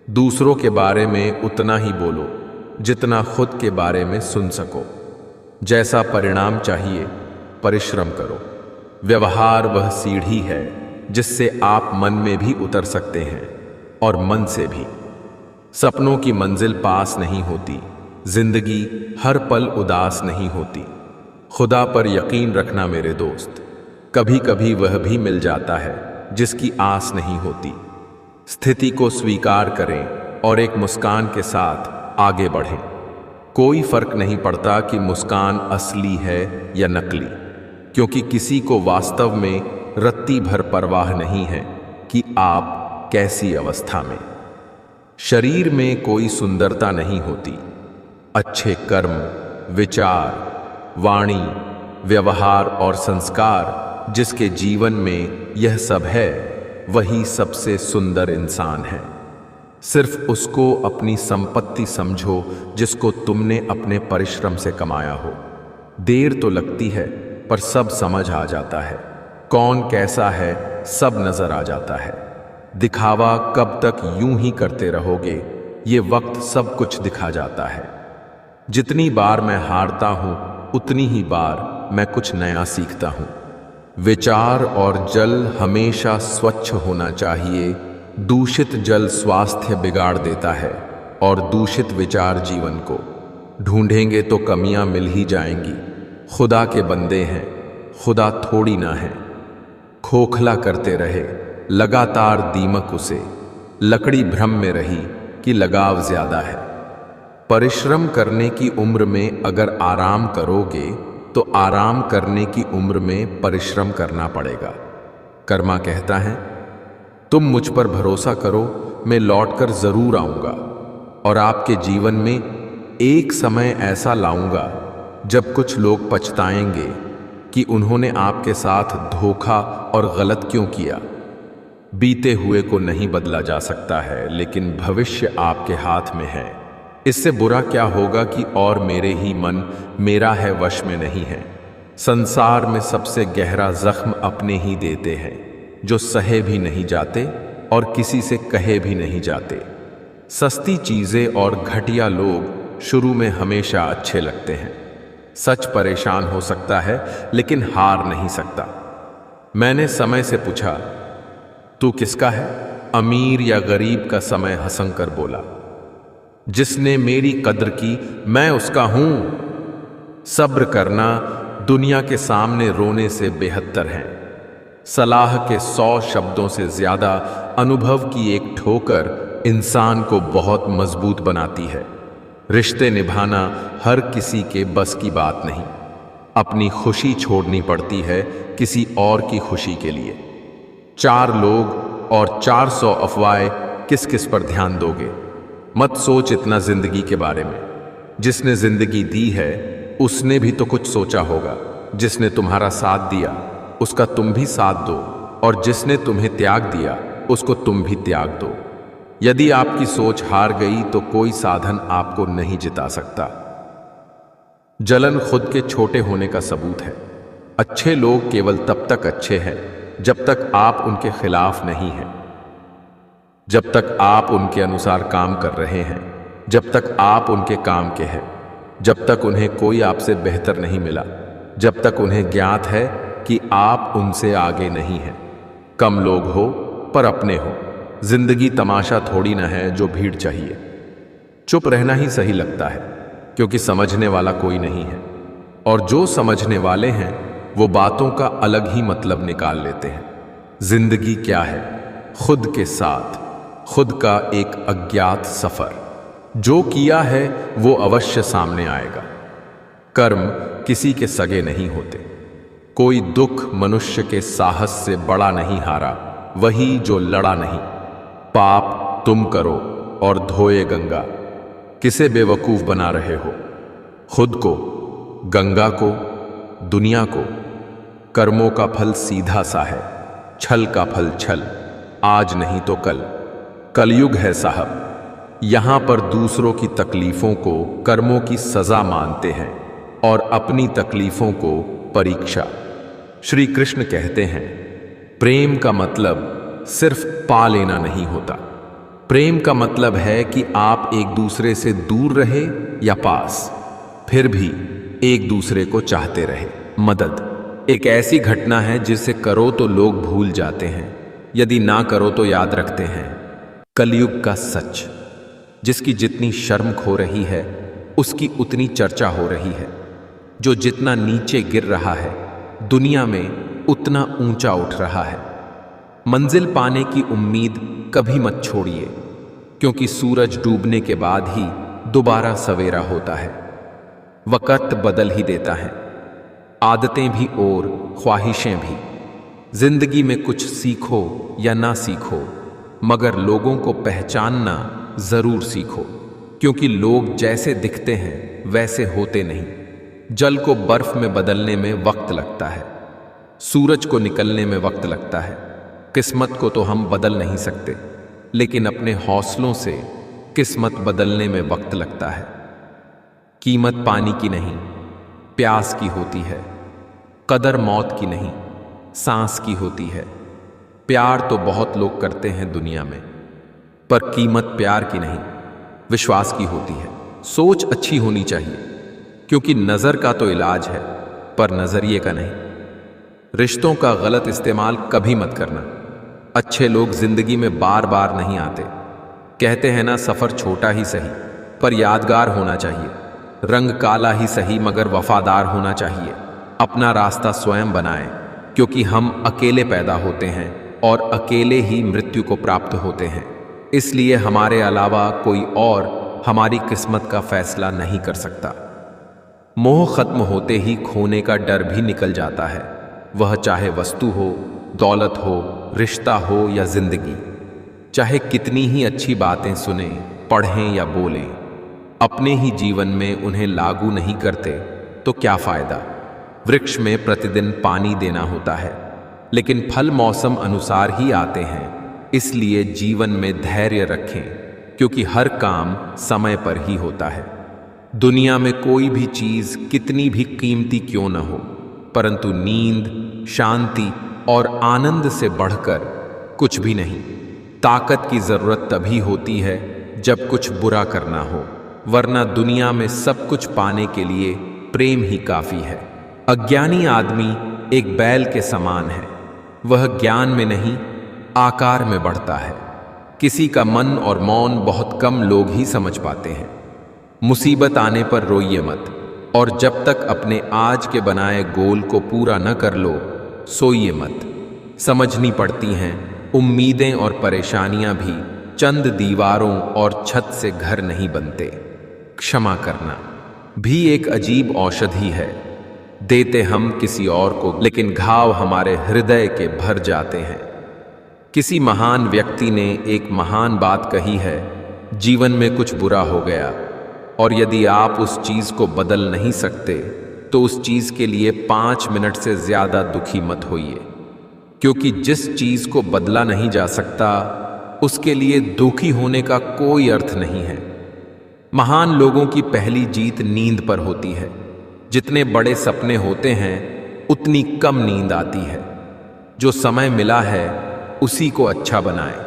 दूसरों के बारे में उतना ही बोलो जितना खुद के बारे में सुन सको। जैसा परिणाम चाहिए परिश्रम करो। व्यवहार वह सीढ़ी है जिससे आप मन में भी उतर सकते हैं और मन से भी। सपनों की मंजिल पास नहीं होती, जिंदगी हर पल उदास नहीं होती। खुदा पर यकीन रखना मेरे दोस्त, कभी कभी वह भी मिल जाता है जिसकी आस नहीं होती। स्थिति को स्वीकार करें और एक मुस्कान के साथ आगे बढ़ें। कोई फर्क नहीं पड़ता कि मुस्कान असली है या नकली, क्योंकि किसी को वास्तव में रत्ती भर परवाह नहीं है कि आप कैसी अवस्था में। शरीर में कोई सुंदरता नहीं होती, अच्छे कर्म, विचार, वाणी, व्यवहार और संस्कार जिसके जीवन में यह सब है, वही सबसे सुंदर इंसान है। सिर्फ उसको अपनी संपत्ति समझो जिसको तुमने अपने परिश्रम से कमाया हो। देर तो लगती है पर सब समझ आ जाता है। कौन कैसा है सब नजर आ जाता है। दिखावा कब तक यूं ही करते रहोगे, ये वक्त सब कुछ दिखा जाता है। जितनी बार मैं हारता हूं उतनी ही बार मैं कुछ नया सीखता हूं। विचार और जल हमेशा स्वच्छ होना चाहिए। दूषित जल स्वास्थ्य बिगाड़ देता है और दूषित विचार जीवन को। ढूंढेंगे तो कमियां मिल ही जाएंगी। खुदा के बंदे हैं, खुदा थोड़ी ना है। खोखला करते रहे लगातार दीमक उसे। लकड़ी भ्रम में रही कि लगाव ज्यादा है। परिश्रम करने की उम्र में अगर आराम करोगे तो आराम करने की उम्र में परिश्रम करना पड़ेगा। कर्मा कहता है, तुम मुझ पर भरोसा करो, मैं लौटकर जरूर आऊंगा और आपके जीवन में एक समय ऐसा लाऊंगा जब कुछ लोग पछताएंगे कि उन्होंने आपके साथ धोखा और गलत क्यों किया। बीते हुए को नहीं बदला जा सकता है, लेकिन भविष्य आपके हाथ में है। इससे बुरा क्या होगा कि और मेरे ही मन मेरा है वश में नहीं है। संसार में सबसे गहरा जख्म अपने ही देते हैं, जो सहे भी नहीं जाते और किसी से कहे भी नहीं जाते। सस्ती चीजें और घटिया लोग शुरू में हमेशा अच्छे लगते हैं। सच परेशान हो सकता है लेकिन हार नहीं सकता। मैंने समय से पूछा, तू किसका है? अमीर या गरीब का समय हंस कर बोला, जिसने मेरी कद्र की मैं उसका हूं। सब्र करना दुनिया के सामने रोने से बेहतर है। सलाह के 100 शब्दों से ज्यादा अनुभव की एक ठोकर इंसान को बहुत मजबूत बनाती है। रिश्ते निभाना हर किसी के बस की बात नहीं। अपनी खुशी छोड़नी पड़ती है किसी और की खुशी के लिए। 4 लोग और 400 अफवाहें, किस किस पर ध्यान दोगे? मत सोच इतना जिंदगी के बारे में। जिसने जिंदगी दी है उसने भी तो कुछ सोचा होगा। जिसने तुम्हारा साथ दिया उसका तुम भी साथ दो, और जिसने तुम्हें त्याग दिया उसको तुम भी त्याग दो। यदि आपकी सोच हार गई तो कोई साधन आपको नहीं जिता सकता। जलन खुद के छोटे होने का सबूत है। अच्छे लोग केवल तब तक अच्छे हैं जब तक आप उनके खिलाफ नहीं हैं, जब तक आप उनके अनुसार काम कर रहे हैं, जब तक आप उनके काम के हैं, जब तक उन्हें कोई आपसे बेहतर नहीं मिला, जब तक उन्हें ज्ञात है कि आप उनसे आगे नहीं हैं। कम लोग हो पर अपने हो। जिंदगी तमाशा थोड़ी ना है जो भीड़ चाहिए। चुप रहना ही सही लगता है क्योंकि समझने वाला कोई नहीं है, और जो समझने वाले हैं वो बातों का अलग ही मतलब निकाल लेते हैं। जिंदगी क्या है? खुद के साथ खुद का एक अज्ञात सफर। जो किया है वो अवश्य सामने आएगा। कर्म किसी के सगे नहीं होते। कोई दुख मनुष्य के साहस से बड़ा नहीं हारा, वही जो लड़ा नहीं। पाप तुम करो और धोए गंगा। किसे बेवकूफ बना रहे हो? खुद को, गंगा को, दुनिया को। कर्मों का फल सीधा सा है, छल का फल छल। आज नहीं तो कल। कलयुग है साहब। यहां पर दूसरों की तकलीफों को कर्मों की सजा मानते हैं और अपनी तकलीफों को परीक्षा। श्री कृष्ण कहते हैं, प्रेम का मतलब सिर्फ पा लेना नहीं होता। प्रेम का मतलब है कि आप एक दूसरे से दूर रहे या पास, फिर भी एक दूसरे को चाहते रहे। मदद एक ऐसी घटना है जिसे करो तो लोग भूल जाते हैं, यदि ना करो तो याद रखते हैं। कलयुग का सच, जिसकी जितनी शर्म खो रही है उसकी उतनी चर्चा हो रही है। जो जितना नीचे गिर रहा है दुनिया में उतना ऊंचा उठ रहा है। मंजिल पाने की उम्मीद कभी मत छोड़िए, क्योंकि सूरज डूबने के बाद ही दोबारा सवेरा होता है। वक़्त बदल ही देता है, आदतें भी और ख्वाहिशें भी। जिंदगी में कुछ सीखो या ना सीखो, मगर लोगों को पहचानना जरूर सीखो, क्योंकि लोग जैसे दिखते हैं वैसे होते नहीं। जल को बर्फ में बदलने में वक्त लगता है, सूरज को निकलने में वक्त लगता है। किस्मत को तो हम बदल नहीं सकते, लेकिन अपने हौसलों से किस्मत बदलने में वक्त लगता है। कीमत पानी की नहीं, प्यास की होती है। कदर मौत की नहीं, सांस की होती है। प्यार तो बहुत लोग करते हैं दुनिया में, पर कीमत प्यार की नहीं, विश्वास की होती है। सोच अच्छी होनी चाहिए, क्योंकि नजर का तो इलाज है, पर नजरिए का नहीं। रिश्तों का गलत इस्तेमाल कभी मत करना। अच्छे लोग जिंदगी में बार बार नहीं आते। कहते हैं ना, सफर छोटा ही सही पर यादगार होना चाहिए। रंग काला ही सही मगर वफादार होना चाहिए। अपना रास्ता स्वयं बनाएं, क्योंकि हम अकेले पैदा होते हैं और अकेले ही मृत्यु को प्राप्त होते हैं। इसलिए हमारे अलावा कोई और हमारी किस्मत का फैसला नहीं कर सकता। मोह खत्म होते ही खोने का डर भी निकल जाता है, वह चाहे वस्तु हो, दौलत हो, रिश्ता हो या जिंदगी। चाहे कितनी ही अच्छी बातें सुने, पढ़ें या बोलें, अपने ही जीवन में उन्हें लागू नहीं करते तो क्या फायदा। वृक्ष में प्रतिदिन पानी देना होता है, लेकिन फल मौसम अनुसार ही आते हैं। इसलिए जीवन में धैर्य रखें, क्योंकि हर काम समय पर ही होता है। दुनिया में कोई भी चीज कितनी भी कीमती क्यों न हो, परंतु नींद, शांति और आनंद से बढ़कर कुछ भी नहीं। ताकत की जरूरत तभी होती है जब कुछ बुरा करना हो, वरना दुनिया में सब कुछ पाने के लिए प्रेम ही काफी है। अज्ञानी आदमी एक बैल के समान है, वह ज्ञान में नहीं आकार में बढ़ता है। किसी का मन और मौन बहुत कम लोग ही समझ पाते हैं। मुसीबत आने पर रोइए मत, और जब तक अपने आज के बनाए गोल को पूरा न कर लो, सोइए मत। समझनी पड़ती हैं उम्मीदें और परेशानियां भी चंद दीवारों और छत से घर नहीं बनते। क्षमा करना भी एक अजीब औषधि है। देते हम किसी और को, लेकिन घाव हमारे हृदय के भर जाते हैं। किसी महान व्यक्ति ने एक महान बात कही है, जीवन में कुछ बुरा हो गया और यदि आप उस चीज को बदल नहीं सकते तो उस चीज के लिए 5 मिनट से ज्यादा दुखी मत होइए, क्योंकि जिस चीज को बदला नहीं जा सकता उसके लिए दुखी होने का कोई अर्थ नहीं है। महान लोगों की पहली जीत नींद पर होती है। जितने बड़े सपने होते हैं उतनी कम नींद आती है। जो समय मिला है उसी को अच्छा बनाएं।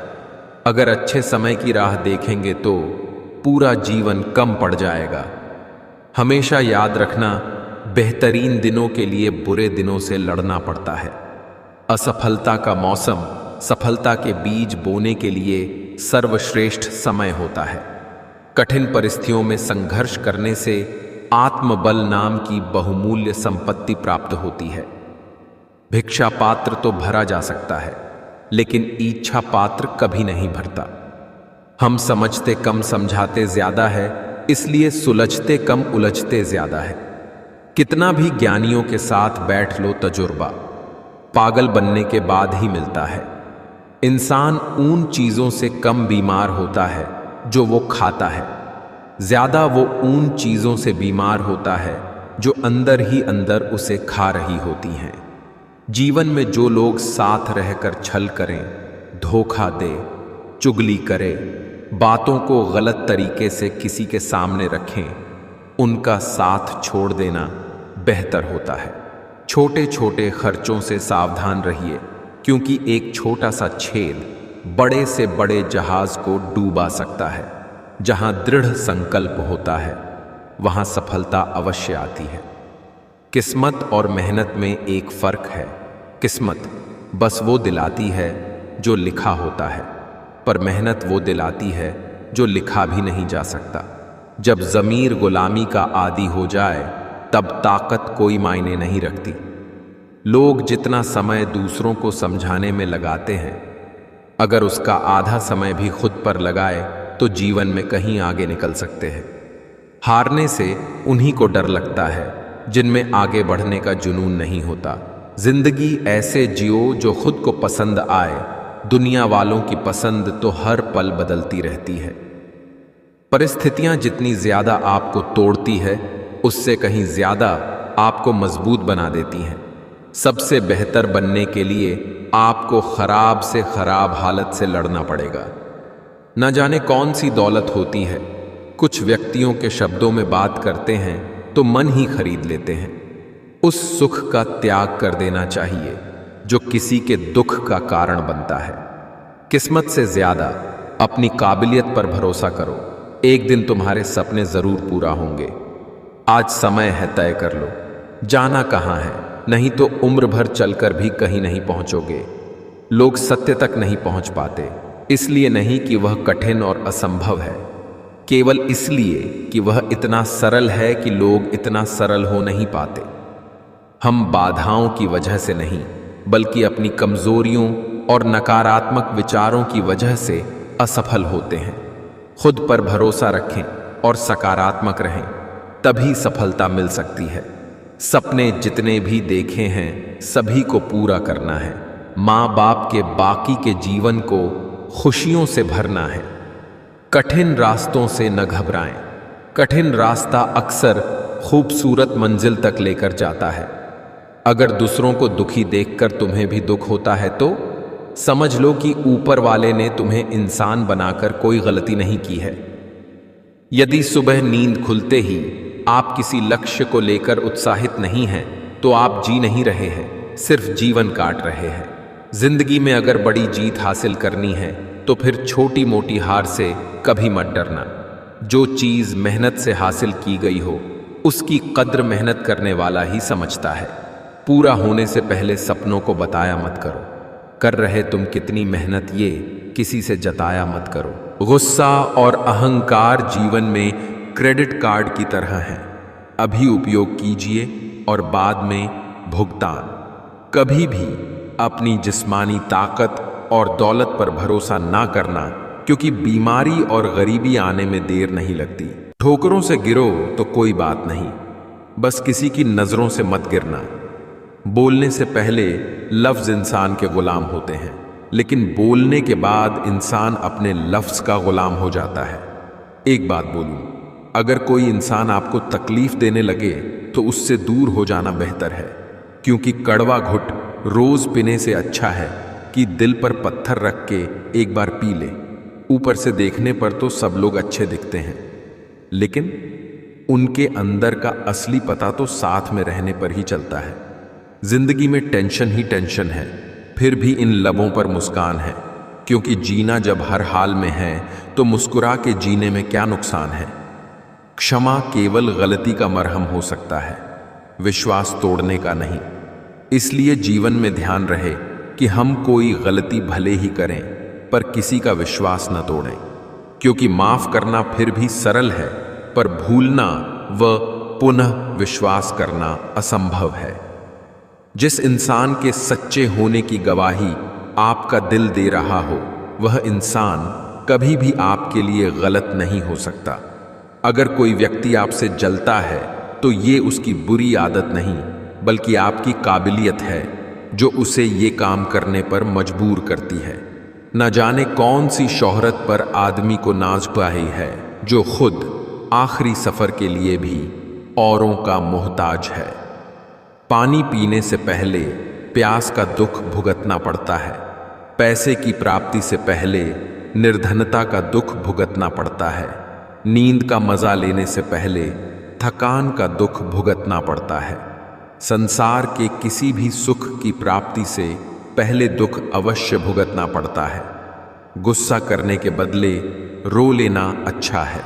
अगर अच्छे समय की राह देखेंगे तो पूरा जीवन कम पड़ जाएगा। हमेशा याद रखना, बेहतरीन दिनों के लिए बुरे दिनों से लड़ना पड़ता है। असफलता का मौसम सफलता के बीज बोने के लिए सर्वश्रेष्ठ समय होता है। कठिन परिस्थितियों में संघर्ष करने से आत्मबल नाम की बहुमूल्य संपत्ति प्राप्त होती है। भिक्षा पात्र तो भरा जा सकता है, लेकिन इच्छा पात्र कभी नहीं भरता। हम समझते कम समझाते ज्यादा है, इसलिए सुलझते कम उलझते ज्यादा है। कितना भी ज्ञानियों के साथ बैठ लो, तजुर्बा पागल बनने के बाद ही मिलता है। इंसान उन चीजों से कम बीमार होता है जो वो खाता है, ज्यादा वो उन चीजों से बीमार होता है जो अंदर ही अंदर उसे खा रही होती हैं। जीवन में जो लोग साथ रहकर छल करें, धोखा दे, चुगली करें, बातों को गलत तरीके से किसी के सामने रखें, उनका साथ छोड़ देना बेहतर होता है। छोटे छोटे खर्चों से सावधान रहिए, क्योंकि एक छोटा सा छेद बड़े से बड़े जहाज को डूबा सकता है। जहां दृढ़ संकल्प होता है वहां सफलता अवश्य आती है। किस्मत और मेहनत में एक फर्क है। किस्मत बस वो दिलाती है जो लिखा होता है, पर मेहनत वो दिलाती है जो लिखा भी नहीं जा सकता। जब ज़मीर गुलामी का आदी हो जाए तब ताकत कोई मायने नहीं रखती। लोग जितना समय दूसरों को समझाने में लगाते हैं, अगर उसका आधा समय भी खुद पर लगाए तो जीवन में कहीं आगे निकल सकते हैं। हारने से उन्हीं को डर लगता है जिनमें आगे बढ़ने का जुनून नहीं होता। जिंदगी ऐसे जियो जो खुद को पसंद आए। दुनिया वालों की पसंद तो हर पल बदलती रहती है। परिस्थितियां जितनी ज्यादा आपको तोड़ती है, उससे कहीं ज्यादा आपको मजबूत बना देती हैं। सबसे बेहतर बनने के लिए आपको खराब से खराब हालत से लड़ना पड़ेगा। न जाने कौन सी दौलत होती है, कुछ व्यक्तियों के शब्दों में बात करते हैं तो मन ही खरीद लेते हैं। उस सुख का त्याग कर देना चाहिए जो किसी के दुख का कारण बनता है। किस्मत से ज्यादा अपनी काबिलियत पर भरोसा करो, एक दिन तुम्हारे सपने जरूर पूरा होंगे। आज समय है, तय कर लो जाना कहाँ है, नहीं तो उम्र भर चलकर भी कहीं नहीं पहुंचोगे। लोग सत्य तक नहीं पहुंच पाते, इसलिए नहीं कि वह कठिन और असंभव है, केवल इसलिए कि वह इतना सरल है कि लोग इतना सरल हो नहीं पाते। हम बाधाओं की वजह से नहीं, बल्कि अपनी कमजोरियों और नकारात्मक विचारों की वजह से असफल होते हैं। खुद पर भरोसा रखें और सकारात्मक रहें, तभी सफलता मिल सकती है। सपने जितने भी देखे हैं सभी को पूरा करना है। माँ बाप के बाकी के जीवन को खुशियों से भरना है। कठिन रास्तों से न घबराएं। कठिन रास्ता अक्सर खूबसूरत मंजिल तक लेकर जाता है। अगर दूसरों को दुखी देखकर तुम्हें भी दुख होता है तो समझ लो कि ऊपर वाले ने तुम्हें इंसान बनाकर कोई गलती नहीं की है। यदि सुबह नींद खुलते ही आप किसी लक्ष्य को लेकर उत्साहित नहीं हैं, तो आप जी नहीं रहे हैं, सिर्फ जीवन काट रहे हैं। जिंदगी में अगर बड़ी जीत हासिल करनी है तो फिर छोटी मोटी हार से कभी मत डरना। जो चीज मेहनत से हासिल की गई हो उसकी कद्र मेहनत करने वाला ही समझता है। पूरा होने से पहले सपनों को बताया मत करो। कर रहे तुम कितनी मेहनत ये किसी से जताया मत करो। गुस्सा और अहंकार जीवन में क्रेडिट कार्ड की तरह हैं, अभी उपयोग कीजिए और बाद में भुगतान। कभी भी अपनी जिस्मानी ताकत और दौलत पर भरोसा ना करना, क्योंकि बीमारी और गरीबी आने में देर नहीं लगती। ठोकरों से गिरो तो कोई बात नहीं, बस किसी की नजरों से मत गिरना। बोलने से पहले लफ्ज इंसान के गुलाम होते हैं, लेकिन बोलने के बाद इंसान अपने लफ्ज का गुलाम हो जाता है। एक बात बोलूं, अगर कोई इंसान आपको तकलीफ देने लगे तो उससे दूर हो जाना बेहतर है, क्योंकि कड़वा घुट रोज पीने से अच्छा है कि दिल पर पत्थर रख के एक बार पी ले। ऊपर से देखने पर तो सब लोग अच्छे दिखते हैं, लेकिन उनके अंदर का असली पता तो साथ में रहने पर ही चलता है। जिंदगी में टेंशन ही टेंशन है, फिर भी इन लबों पर मुस्कान है, क्योंकि जीना जब हर हाल में है तो मुस्कुरा के जीने में क्या नुकसान है। क्षमा केवल गलती का मरहम हो सकता है, विश्वास तोड़ने का नहीं। इसलिए जीवन में ध्यान रहे कि हम कोई गलती भले ही करें, पर किसी का विश्वास न तोड़ें, क्योंकि माफ करना फिर भी सरल है, पर भूलना व पुनः विश्वास करना असंभव है। जिस इंसान के सच्चे होने की गवाही आपका दिल दे रहा हो, वह इंसान कभी भी आपके लिए गलत नहीं हो सकता। अगर कोई व्यक्ति आपसे जलता है तो ये उसकी बुरी आदत नहीं, बल्कि आपकी काबिलियत है जो उसे ये काम करने पर मजबूर करती है। न जाने कौन सी शोहरत पर आदमी को नाज पाई है जो खुद आखिरी सफर के लिए भी औरों का मोहताज है। पानी पीने से पहले प्यास का दुख भुगतना पड़ता है। पैसे की प्राप्ति से पहले निर्धनता का दुख भुगतना पड़ता है। नींद का मजा लेने से पहले थकान का दुख भुगतना पड़ता है। संसार के किसी भी सुख की प्राप्ति से पहले दुख अवश्य भुगतना पड़ता है। गुस्सा करने के बदले रो लेना अच्छा है,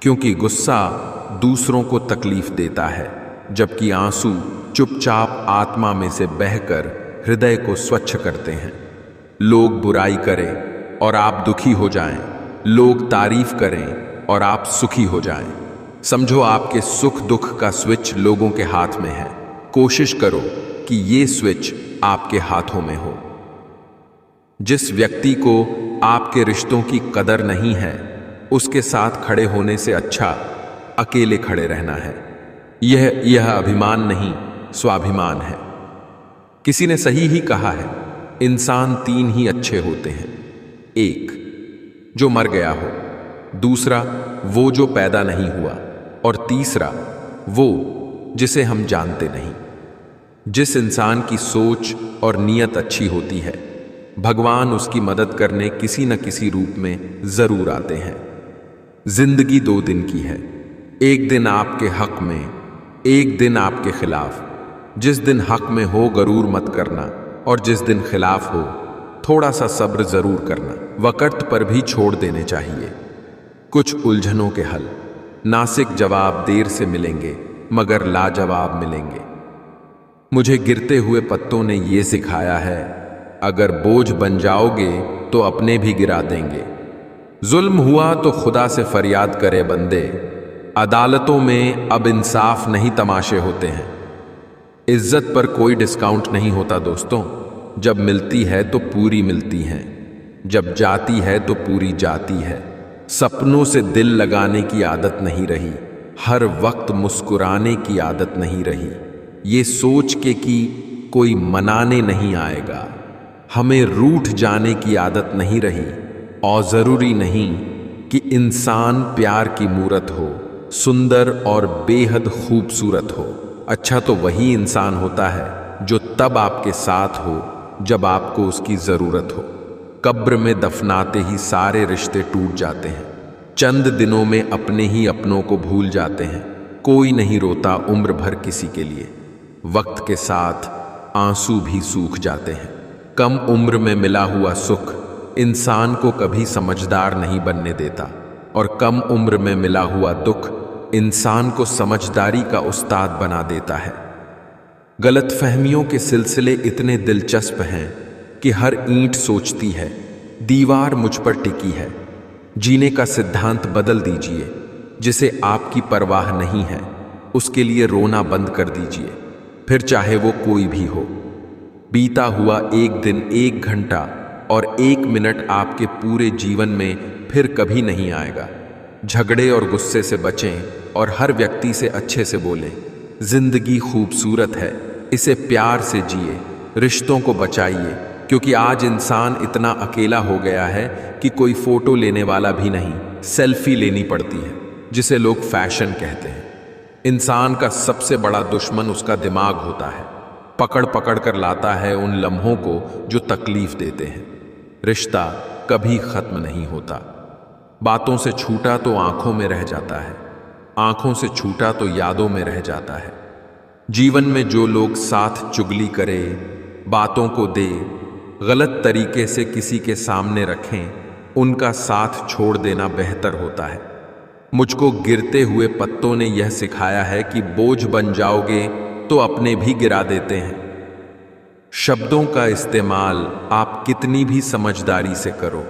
क्योंकि गुस्सा दूसरों को तकलीफ देता है, जबकि आंसू चुपचाप आत्मा में से बहकर हृदय को स्वच्छ करते हैं। लोग बुराई करें और आप दुखी हो जाएं, लोग तारीफ करें और आप सुखी हो जाएं। समझो आपके सुख दुख का स्विच लोगों के हाथ में है। कोशिश करो कि ये स्विच आपके हाथों में हो। जिस व्यक्ति को आपके रिश्तों की कदर नहीं है, उसके साथ खड़े होने से अच्छा अकेले खड़े रहना है। यह अभिमान नहीं, स्वाभिमान है। किसी ने सही ही कहा है, इंसान तीन ही अच्छे होते हैं। एक जो मर गया हो, दूसरा वो जो पैदा नहीं हुआ, और तीसरा वो जिसे हम जानते नहीं। जिस इंसान की सोच और नीयत अच्छी होती है, भगवान उसकी मदद करने किसी न किसी रूप में जरूर आते हैं। जिंदगी 2 दिन की है, एक दिन आपके हक में, एक दिन आपके खिलाफ। जिस दिन हक में हो गरूर मत करना, और जिस दिन खिलाफ हो थोड़ा सा सब्र जरूर करना। वक़्त पर भी छोड़ देने चाहिए कुछ उलझनों के हल। नासिक जवाब देर से मिलेंगे मगर लाजवाब मिलेंगे। मुझे गिरते हुए पत्तों ने ये सिखाया है, अगर बोझ बन जाओगे तो अपने भी गिरा देंगे। जुल्म हुआ तो खुदा से फरियाद करे बंदे, अदालतों में अब इंसाफ नहीं तमाशे होते हैं। इज्जत पर कोई डिस्काउंट नहीं होता दोस्तों, जब मिलती है तो पूरी मिलती है, जब जाती है तो पूरी जाती है। सपनों से दिल लगाने की आदत नहीं रही, हर वक्त मुस्कुराने की आदत नहीं रही। ये सोच के कि कोई मनाने नहीं आएगा, हमें रूठ जाने की आदत नहीं रही। और जरूरी नहीं कि इंसान प्यार की मूरत हो, सुंदर और बेहद खूबसूरत हो। अच्छा तो वही इंसान होता है जो तब आपके साथ हो जब आपको उसकी जरूरत हो। कब्र में दफनाते ही सारे रिश्ते टूट जाते हैं, चंद दिनों में अपने ही अपनों को भूल जाते हैं। कोई नहीं रोता उम्र भर किसी के लिए, वक्त के साथ आंसू भी सूख जाते हैं। कम उम्र में मिला हुआ सुख इंसान को कभी समझदार नहीं बनने देता, और कम उम्र में मिला हुआ दुख इंसान को समझदारी का उस्ताद बना देता है। गलतफहमियों के सिलसिले इतने दिलचस्प हैं कि हर ईंट सोचती है दीवार मुझ पर टिकी है। जीने का सिद्धांत बदल दीजिए, जिसे आपकी परवाह नहीं है उसके लिए रोना बंद कर दीजिए, फिर चाहे वो कोई भी हो। बीता हुआ एक दिन, 1 घंटा और 1 मिनट आपके पूरे जीवन में फिर कभी नहीं आएगा। झगड़े और गुस्से से बचें और हर व्यक्ति से अच्छे से बोलें। जिंदगी खूबसूरत है, इसे प्यार से जिए, रिश्तों को बचाइए, क्योंकि आज इंसान इतना अकेला हो गया है कि कोई फोटो लेने वाला भी नहीं, सेल्फी लेनी पड़ती है, जिसे लोग फैशन कहते हैं। इंसान का सबसे बड़ा दुश्मन उसका दिमाग होता है, पकड़ पकड़ कर लाता है उन लम्हों को जो तकलीफ देते हैं। रिश्ता कभी खत्म नहीं होता, बातों से छूटा तो आंखों में रह जाता है, आंखों से छूटा तो यादों में रह जाता है। जीवन में जो लोग साथ चुगली करे, बातों को दे, गलत तरीके से किसी के सामने रखें, उनका साथ छोड़ देना बेहतर होता है। मुझको गिरते हुए पत्तों ने यह सिखाया है कि बोझ बन जाओगे तो अपने भी गिरा देते हैं। शब्दों का इस्तेमाल आप कितनी भी समझदारी से करो,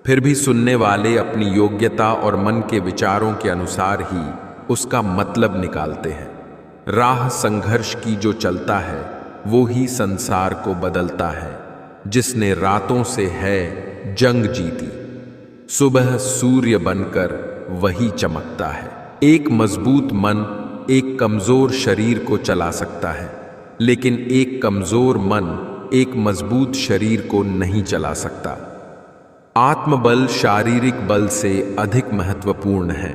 फिर भी सुनने वाले अपनी योग्यता और मन के विचारों के अनुसार ही उसका मतलब निकालते हैं। राह संघर्ष की जो चलता है वो ही संसार को बदलता है। जिसने रातों से है जंग जीती, सुबह सूर्य बनकर वही चमकता है। एक मजबूत मन एक कमजोर शरीर को चला सकता है, लेकिन एक कमजोर मन एक मजबूत शरीर को नहीं चला सकता। आत्मबल शारीरिक बल से अधिक महत्वपूर्ण है।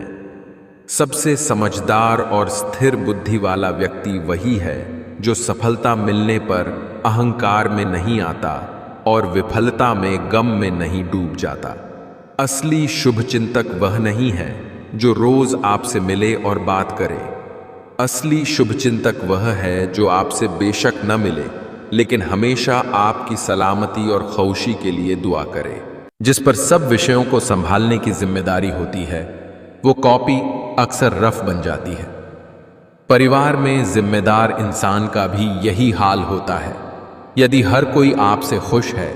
सबसे समझदार और स्थिर बुद्धि वाला व्यक्ति वही है जो सफलता मिलने पर अहंकार में नहीं आता और विफलता में गम में नहीं डूब जाता। असली शुभचिंतक वह नहीं है जो रोज आपसे मिले और बात करे। असली शुभचिंतक वह है जो आपसे बेशक न मिले, लेकिन हमेशा आपकी सलामती और खुशी के लिए दुआ करे। जिस पर सब विषयों को संभालने की जिम्मेदारी होती है, वो कॉपी अक्सर रफ बन जाती है। परिवार में जिम्मेदार इंसान का भी यही हाल होता है। यदि हर कोई आपसे खुश है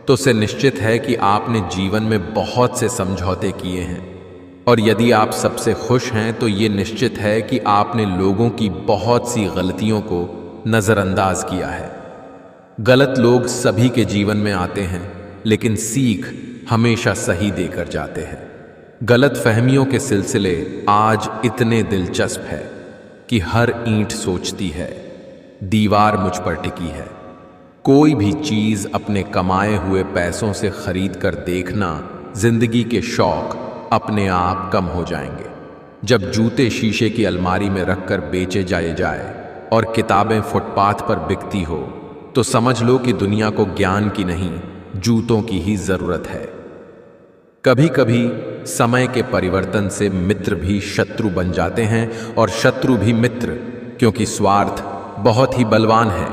तो उसे निश्चित है कि आपने जीवन में बहुत से समझौते किए हैं, और यदि आप सबसे खुश हैं तो ये निश्चित है कि आपने लोगों की बहुत सी गलतियों को नज़रअंदाज किया है। गलत लोग सभी के जीवन में आते हैं, लेकिन सीख हमेशा सही देकर जाते हैं। गलत फहमियों के सिलसिले आज इतने दिलचस्प है कि हर ईंट सोचती है दीवार मुझ पर टिकी है। कोई भी चीज अपने कमाए हुए पैसों से खरीद कर देखना, जिंदगी के शौक अपने आप कम हो जाएंगे। जब जूते शीशे की अलमारी में रखकर बेचे जाए और किताबें फुटपाथ पर बिकती हो तो समझ लो कि दुनिया को ज्ञान की नहीं, जूतों की ही जरूरत है। कभी कभी समय के परिवर्तन से मित्र भी शत्रु बन जाते हैं और शत्रु भी मित्र, क्योंकि स्वार्थ बहुत ही बलवान है।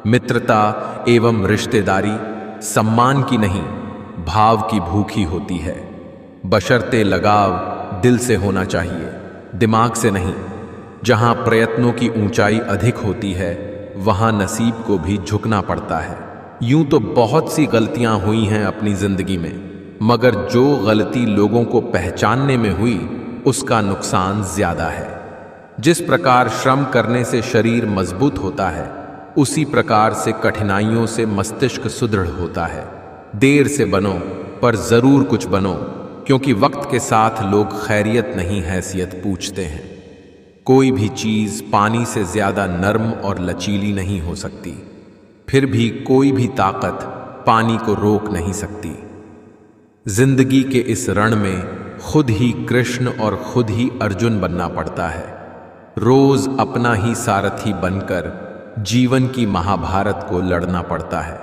मित्रता एवं रिश्तेदारी सम्मान की नहीं, भाव की भूखी होती है। बशर्ते लगाव दिल से होना चाहिए, दिमाग से नहीं। जहां प्रयत्नों की ऊंचाई अधिक होती है वहां नसीब को भी झुकना पड़ता है। यूं तो बहुत सी गलतियां हुई हैं अपनी जिंदगी में, मगर जो गलती लोगों को पहचानने में हुई उसका नुकसान ज्यादा है। जिस प्रकार श्रम करने से शरीर मजबूत होता है, उसी प्रकार से कठिनाइयों से मस्तिष्क सुदृढ़ होता है। देर से बनो पर जरूर कुछ बनो, क्योंकि वक्त के साथ लोग खैरियत नहीं हैसियत पूछते हैं। कोई भी चीज पानी से ज्यादा नर्म और लचीली नहीं हो सकती, फिर भी कोई भी ताकत पानी को रोक नहीं सकती। जिंदगी के इस रण में खुद ही कृष्ण और खुद ही अर्जुन बनना पड़ता है। रोज अपना ही सारथी बनकर जीवन की महाभारत को लड़ना पड़ता है।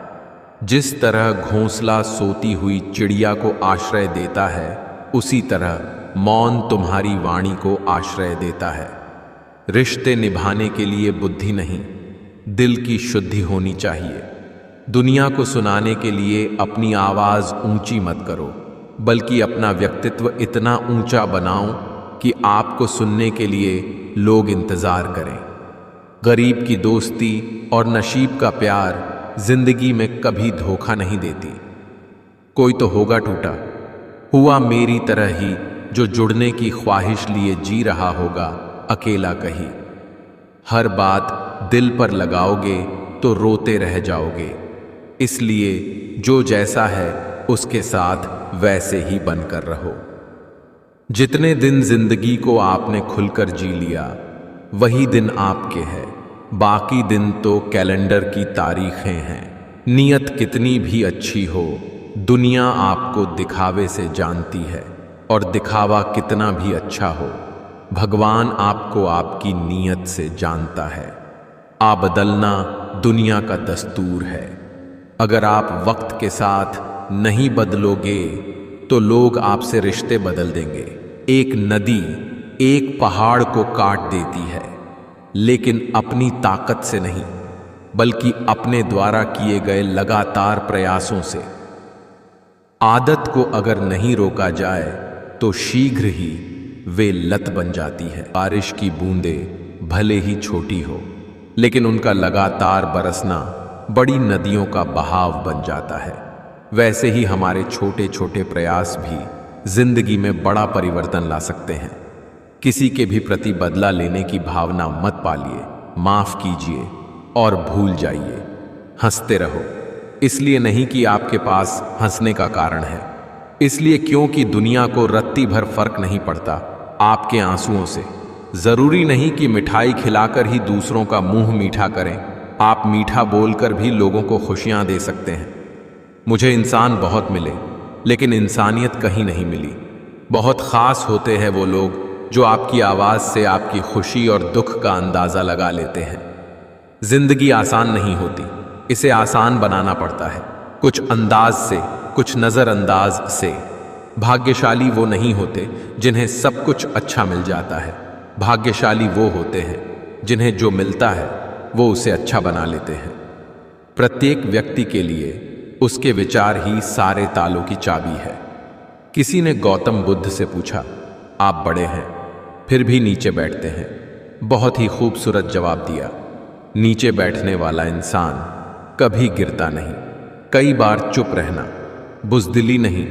जिस तरह घोंसला सोती हुई चिड़िया को आश्रय देता है, उसी तरह मौन तुम्हारी वाणी को आश्रय देता है। रिश्ते निभाने के लिए बुद्धि नहीं, दिल की शुद्धि होनी चाहिए। दुनिया को सुनाने के लिए अपनी आवाज ऊंची मत करो, बल्कि अपना व्यक्तित्व इतना ऊंचा बनाओ कि आपको सुनने के लिए लोग इंतजार करें। गरीब की दोस्ती और नसीब का प्यार जिंदगी में कभी धोखा नहीं देती। कोई तो होगा टूटा हुआ मेरी तरह ही, जो जुड़ने की ख्वाहिश लिए जी रहा होगा अकेला कहीं। हर बात दिल पर लगाओगे तो रोते रह जाओगे, इसलिए जो जैसा है उसके साथ वैसे ही बनकर रहो। जितने दिन जिंदगी को आपने खुलकर जी लिया वही दिन आपके हैं, बाकी दिन तो कैलेंडर की तारीखें हैं। नियत कितनी भी अच्छी हो, दुनिया आपको दिखावे से जानती है, और दिखावा कितना भी अच्छा हो, भगवान आपको आपकी नीयत से जानता है। आप बदलना दुनिया का दस्तूर है। अगर आप वक्त के साथ नहीं बदलोगे तो लोग आपसे रिश्ते बदल देंगे। एक नदी एक पहाड़ को काट देती है, लेकिन अपनी ताकत से नहीं, बल्कि अपने द्वारा किए गए लगातार प्रयासों से। आदत को अगर नहीं रोका जाए तो शीघ्र ही वे लत बन जाती है। बारिश की बूंदें भले ही छोटी हो, लेकिन उनका लगातार बरसना बड़ी नदियों का बहाव बन जाता है। वैसे ही हमारे छोटे छोटे प्रयास भी जिंदगी में बड़ा परिवर्तन ला सकते हैं। किसी के भी प्रति बदला लेने की भावना मत पालिए, माफ कीजिए और भूल जाइए। हंसते रहो, इसलिए नहीं कि आपके पास हंसने का कारण है, इसलिए क्योंकि दुनिया को रत्ती भर फर्क नहीं पड़ता आपके आंसुओं से। जरूरी नहीं कि मिठाई खिलाकर ही दूसरों का मुंह मीठा करें, आप मीठा बोलकर भी लोगों को खुशियां दे सकते हैं। मुझे इंसान बहुत मिले, लेकिन इंसानियत कहीं नहीं मिली। बहुत खास होते हैं वो लोग जो आपकी आवाज से आपकी खुशी और दुख का अंदाजा लगा लेते हैं। जिंदगी आसान नहीं होती, इसे आसान बनाना पड़ता है, कुछ अंदाज से, कुछ नजरअंदाज से। भाग्यशाली वो नहीं होते जिन्हें सब कुछ अच्छा मिल जाता है, भाग्यशाली वो होते हैं जिन्हें जो मिलता है वो उसे अच्छा बना लेते हैं। प्रत्येक व्यक्ति के लिए उसके विचार ही सारे तालों की चाबी है। किसी ने गौतम बुद्ध से पूछा, आप बड़े हैं फिर भी नीचे बैठते हैं। बहुत ही खूबसूरत जवाब दिया। नीचे बैठने वाला इंसान कभी गिरता नहीं। कई बार चुप रहना बुज़दिली नहीं,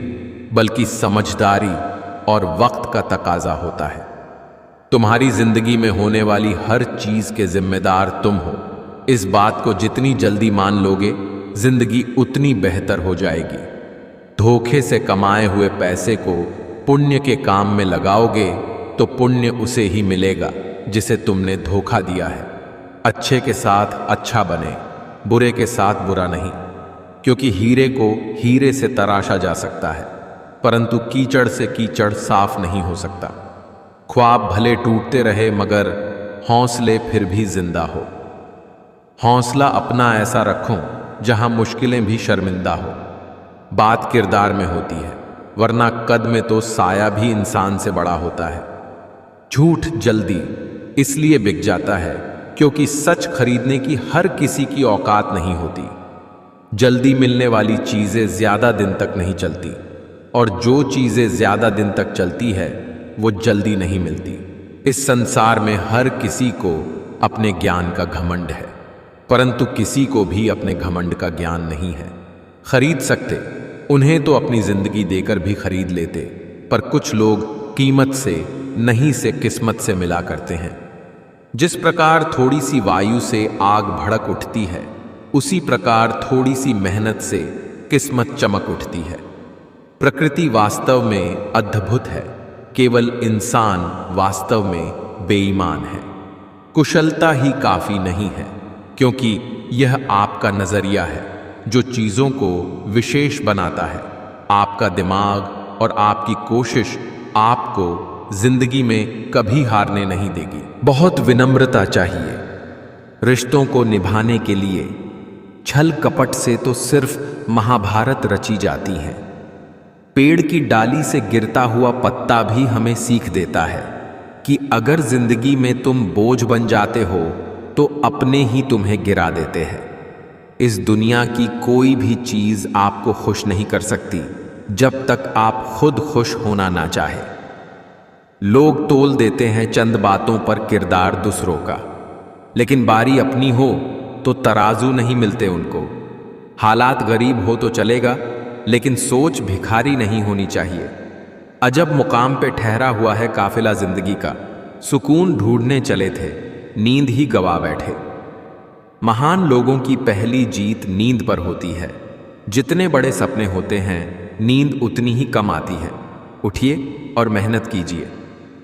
बल्कि समझदारी और वक्त का तकाजा होता है। तुम्हारी जिंदगी में होने वाली हर चीज के जिम्मेदार तुम हो। इस बात को जितनी जल्दी मान लोगे, जिंदगी उतनी बेहतर हो जाएगी। धोखे से कमाए हुए पैसे को पुण्य के काम में लगाओगे तो पुण्य उसे ही मिलेगा जिसे तुमने धोखा दिया है। अच्छे के साथ अच्छा बने, बुरे के साथ बुरा नहीं, क्योंकि हीरे को हीरे से तराशा जा सकता है, परंतु कीचड़ से कीचड़ साफ नहीं हो सकता। ख्वाब भले टूटते रहे, मगर हौसले फिर भी जिंदा हो। हौसला अपना ऐसा रखो जहां मुश्किलें भी शर्मिंदा हो। बात किरदार में होती है, वरना कद में तो साया भी इंसान से बड़ा होता है। झूठ जल्दी इसलिए बिक जाता है क्योंकि सच खरीदने की हर किसी की औकात नहीं होती। जल्दी मिलने वाली चीजें ज्यादा दिन तक नहीं चलती, और जो चीजें ज्यादा दिन तक चलती है वो जल्दी नहीं मिलती। इस संसार में हर किसी को अपने ज्ञान का घमंड है, परंतु किसी को भी अपने घमंड का ज्ञान नहीं है। खरीद सकते, उन्हें तो अपनी जिंदगी देकर भी खरीद लेते, पर कुछ लोग कीमत से नहीं से किस्मत से मिला करते हैं। जिस प्रकार थोड़ी सी वायु से आग भड़क उठती है, उसी प्रकार थोड़ी सी मेहनत से किस्मत चमक उठती है। प्रकृति वास्तव में अद्भुत है, केवल इंसान वास्तव में बेईमान है। कुशलता ही काफी नहीं है, क्योंकि यह आपका नजरिया है जो चीजों को विशेष बनाता है। आपका दिमाग और आपकी कोशिश आपको जिंदगी में कभी हारने नहीं देगी। बहुत विनम्रता चाहिए रिश्तों को निभाने के लिए। छल कपट से तो सिर्फ महाभारत रची जाती है। पेड़ की डाली से गिरता हुआ पत्ता भी हमें सीख देता है कि अगर जिंदगी में तुम बोझ बन जाते हो तो अपने ही तुम्हें गिरा देते हैं। इस दुनिया की कोई भी चीज आपको खुश नहीं कर सकती जब तक आप खुद खुश होना ना चाहे। लोग तोल देते हैं चंद बातों पर किरदार दूसरों का, लेकिन बारी अपनी हो तो तराजू नहीं मिलते उनको। हालात गरीब हो तो चलेगा, लेकिन सोच भिखारी नहीं होनी चाहिए। अजब मुकाम पे ठहरा हुआ है काफिला जिंदगी का। सुकून ढूंढने चले थे, नींद ही गवा बैठे। महान लोगों की पहली जीत नींद पर होती है। जितने बड़े सपने होते हैं, नींद उतनी ही कम आती है। उठिए और मेहनत कीजिए।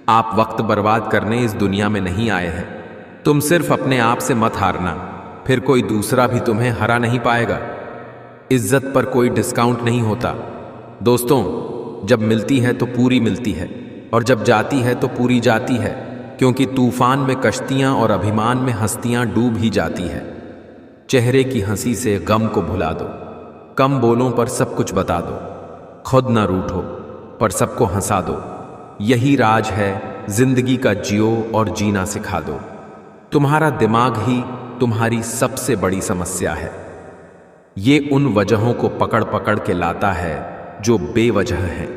आप वक्त बर्बाद करने इस दुनिया में नहीं आए हैं। तुम सिर्फ अपने आप से मत हारना, फिर कोई दूसरा भी तुम्हें हरा नहीं पाएगा। इज्जत पर कोई डिस्काउंट नहीं होता। दोस्तों, जब मिलती है तो पूरी मिलती है, और जब जाती है तो पूरी जाती है, क्योंकि तूफान में कश्तियां और अभिमान में हस्तियां डूब ही जाती है। चेहरे की हंसी से गम को भुला दो। कम बोलों पर सब कुछ बता दो। खुद न रूठो, पर सबको हंसा दो। यही राज है जिंदगी का, जियो और जीना सिखा दो। तुम्हारा दिमाग ही तुम्हारी सबसे बड़ी समस्या है। ये उन वजहों को पकड़ पकड़ के लाता है जो बेवजह हैं।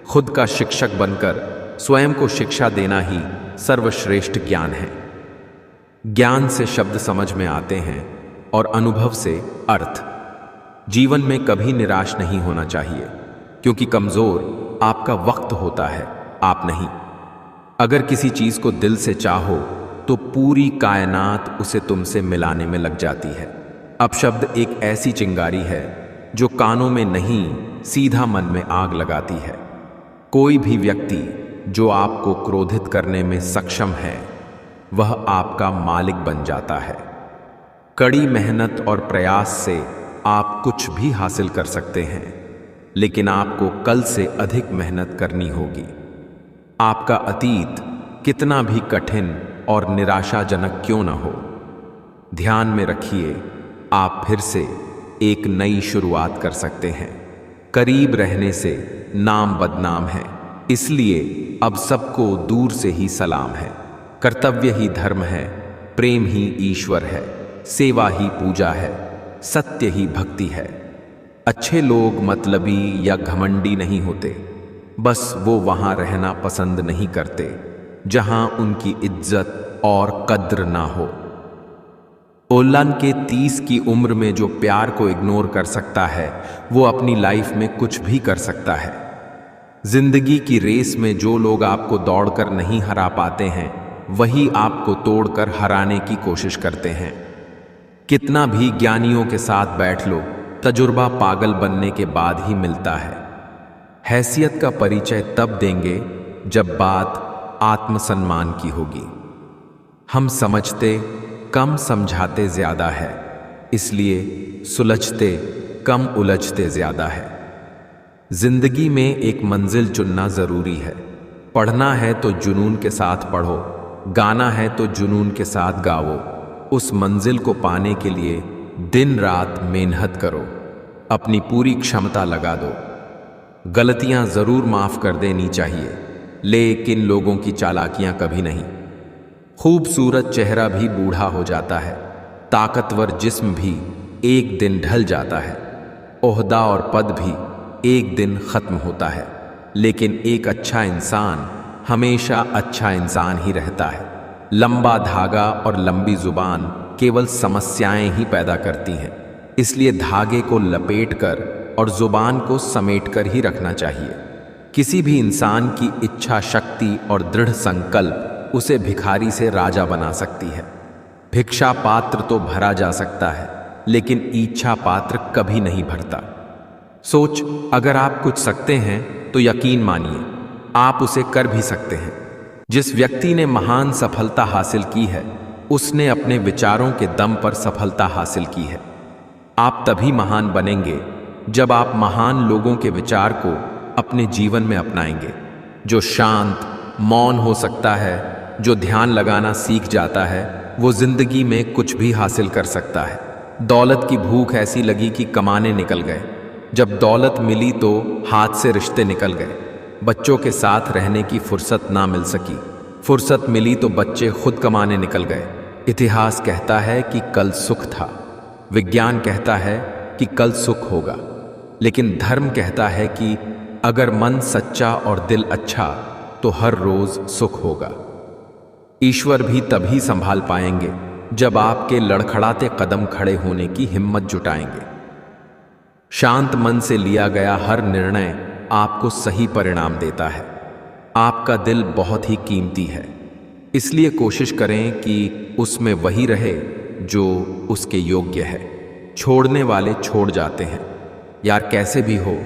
खुद का शिक्षक बनकर स्वयं को शिक्षा देना ही सर्वश्रेष्ठ ज्ञान है। ज्ञान से शब्द समझ में आते हैं और अनुभव से अर्थ। जीवन में कभी निराश नहीं होना चाहिए, क्योंकि कमजोर आपका वक्त होता है, आप नहीं। अगर किसी चीज को दिल से चाहो तो पूरी कायनात उसे तुमसे मिलाने में लग जाती है। अपशब्द एक ऐसी चिंगारी है जो कानों में नहीं, सीधा मन में आग लगाती है। कोई भी व्यक्ति जो आपको क्रोधित करने में सक्षम है, वह आपका मालिक बन जाता है। कड़ी मेहनत और प्रयास से आप कुछ भी हासिल कर सकते हैं, लेकिन आपको कल से अधिक मेहनत करनी होगी। आपका अतीत कितना भी कठिन और निराशाजनक क्यों न हो, ध्यान में रखिए, आप फिर से एक नई शुरुआत कर सकते हैं। करीब रहने से नाम बदनाम है, इसलिए अब सबको दूर से ही सलाम है। कर्तव्य ही धर्म है, प्रेम ही ईश्वर है, सेवा ही पूजा है, सत्य ही भक्ति है। अच्छे लोग मतलबी या घमंडी नहीं होते, बस वो वहां रहना पसंद नहीं करते जहां उनकी इज्जत और कद्र ना हो। ओलन के 30 की उम्र में जो प्यार को इग्नोर कर सकता है, वो अपनी लाइफ में कुछ भी कर सकता है। जिंदगी की रेस में जो लोग आपको दौड़कर नहीं हरा पाते हैं, वही आपको तोड़कर हराने की कोशिश करते हैं। कितना भी ज्ञानियों के साथ बैठ लो, तजुर्बा पागल बनने के बाद ही मिलता है। हैसियत का परिचय तब देंगे जब बात आत्मसम्मान की होगी। हम समझते कम, समझाते ज्यादा है, इसलिए सुलझते कम, उलझते ज्यादा है। जिंदगी में एक मंजिल चुनना जरूरी है। पढ़ना है तो जुनून के साथ पढ़ो, गाना है तो जुनून के साथ गाओ, उस मंजिल को पाने के लिए दिन रात मेहनत करो, अपनी पूरी क्षमता लगा दो। गलतियां जरूर माफ कर देनी चाहिए, लेकिन लोगों की चालाकियां कभी नहीं। खूबसूरत चेहरा भी बूढ़ा हो जाता है, ताकतवर जिस्म भी एक दिन ढल जाता है, ओहदा और पद भी एक दिन खत्म होता है, लेकिन एक अच्छा इंसान हमेशा अच्छा इंसान ही रहता है। लंबा धागा और लंबी जुबान केवल समस्याएं ही पैदा करती हैं, इसलिए धागे को लपेटकर और जुबान को समेटकर ही रखना चाहिए। किसी भी इंसान की इच्छा शक्ति और दृढ़ संकल्प उसे भिखारी से राजा बना सकती है। भिक्षा पात्र तो भरा जा सकता है, लेकिन इच्छा पात्र कभी नहीं भरता। सोच, अगर आप कुछ सकते हैं तो यकीन मानिए आप उसे कर भी सकते हैं। जिस व्यक्ति ने महान सफलता हासिल की है, उसने अपने विचारों के दम पर सफलता हासिल की है। आप तभी महान बनेंगे जब आप महान लोगों के विचार को अपने जीवन में अपनाएंगे। जो शांत, मौन हो सकता है, जो ध्यान लगाना सीख जाता है, वो जिंदगी में कुछ भी हासिल कर सकता है। दौलत की भूख ऐसी लगी कि कमाने निकल गए। जब दौलत मिली तो हाथ से रिश्ते निकल गए। बच्चों के साथ रहने की फुर्सत ना मिल सकी। फुर्सत मिली तो बच्चे खुद कमाने निकल गए। इतिहास कहता है कि कल सुख था, विज्ञान कहता है कि कल सुख होगा, लेकिन धर्म कहता है कि अगर मन सच्चा और दिल अच्छा तो हर रोज सुख होगा। ईश्वर भी तभी संभाल पाएंगे जब आपके लड़खड़ाते कदम खड़े होने की हिम्मत जुटाएंगे। शांत मन से लिया गया हर निर्णय आपको सही परिणाम देता है। आपका दिल बहुत ही कीमती है, इसलिए कोशिश करें कि उसमें वही रहे जो उसके योग्य है। छोड़ने वाले छोड़ जाते हैं यार, कैसे भी हो,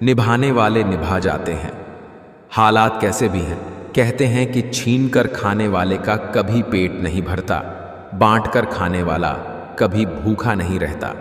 निभाने वाले निभा जाते हैं। हालात कैसे भी हैं, कहते हैं कि छीन कर खाने वाले का कभी पेट नहीं भरता, बांट कर खाने वाला कभी भूखा नहीं रहता।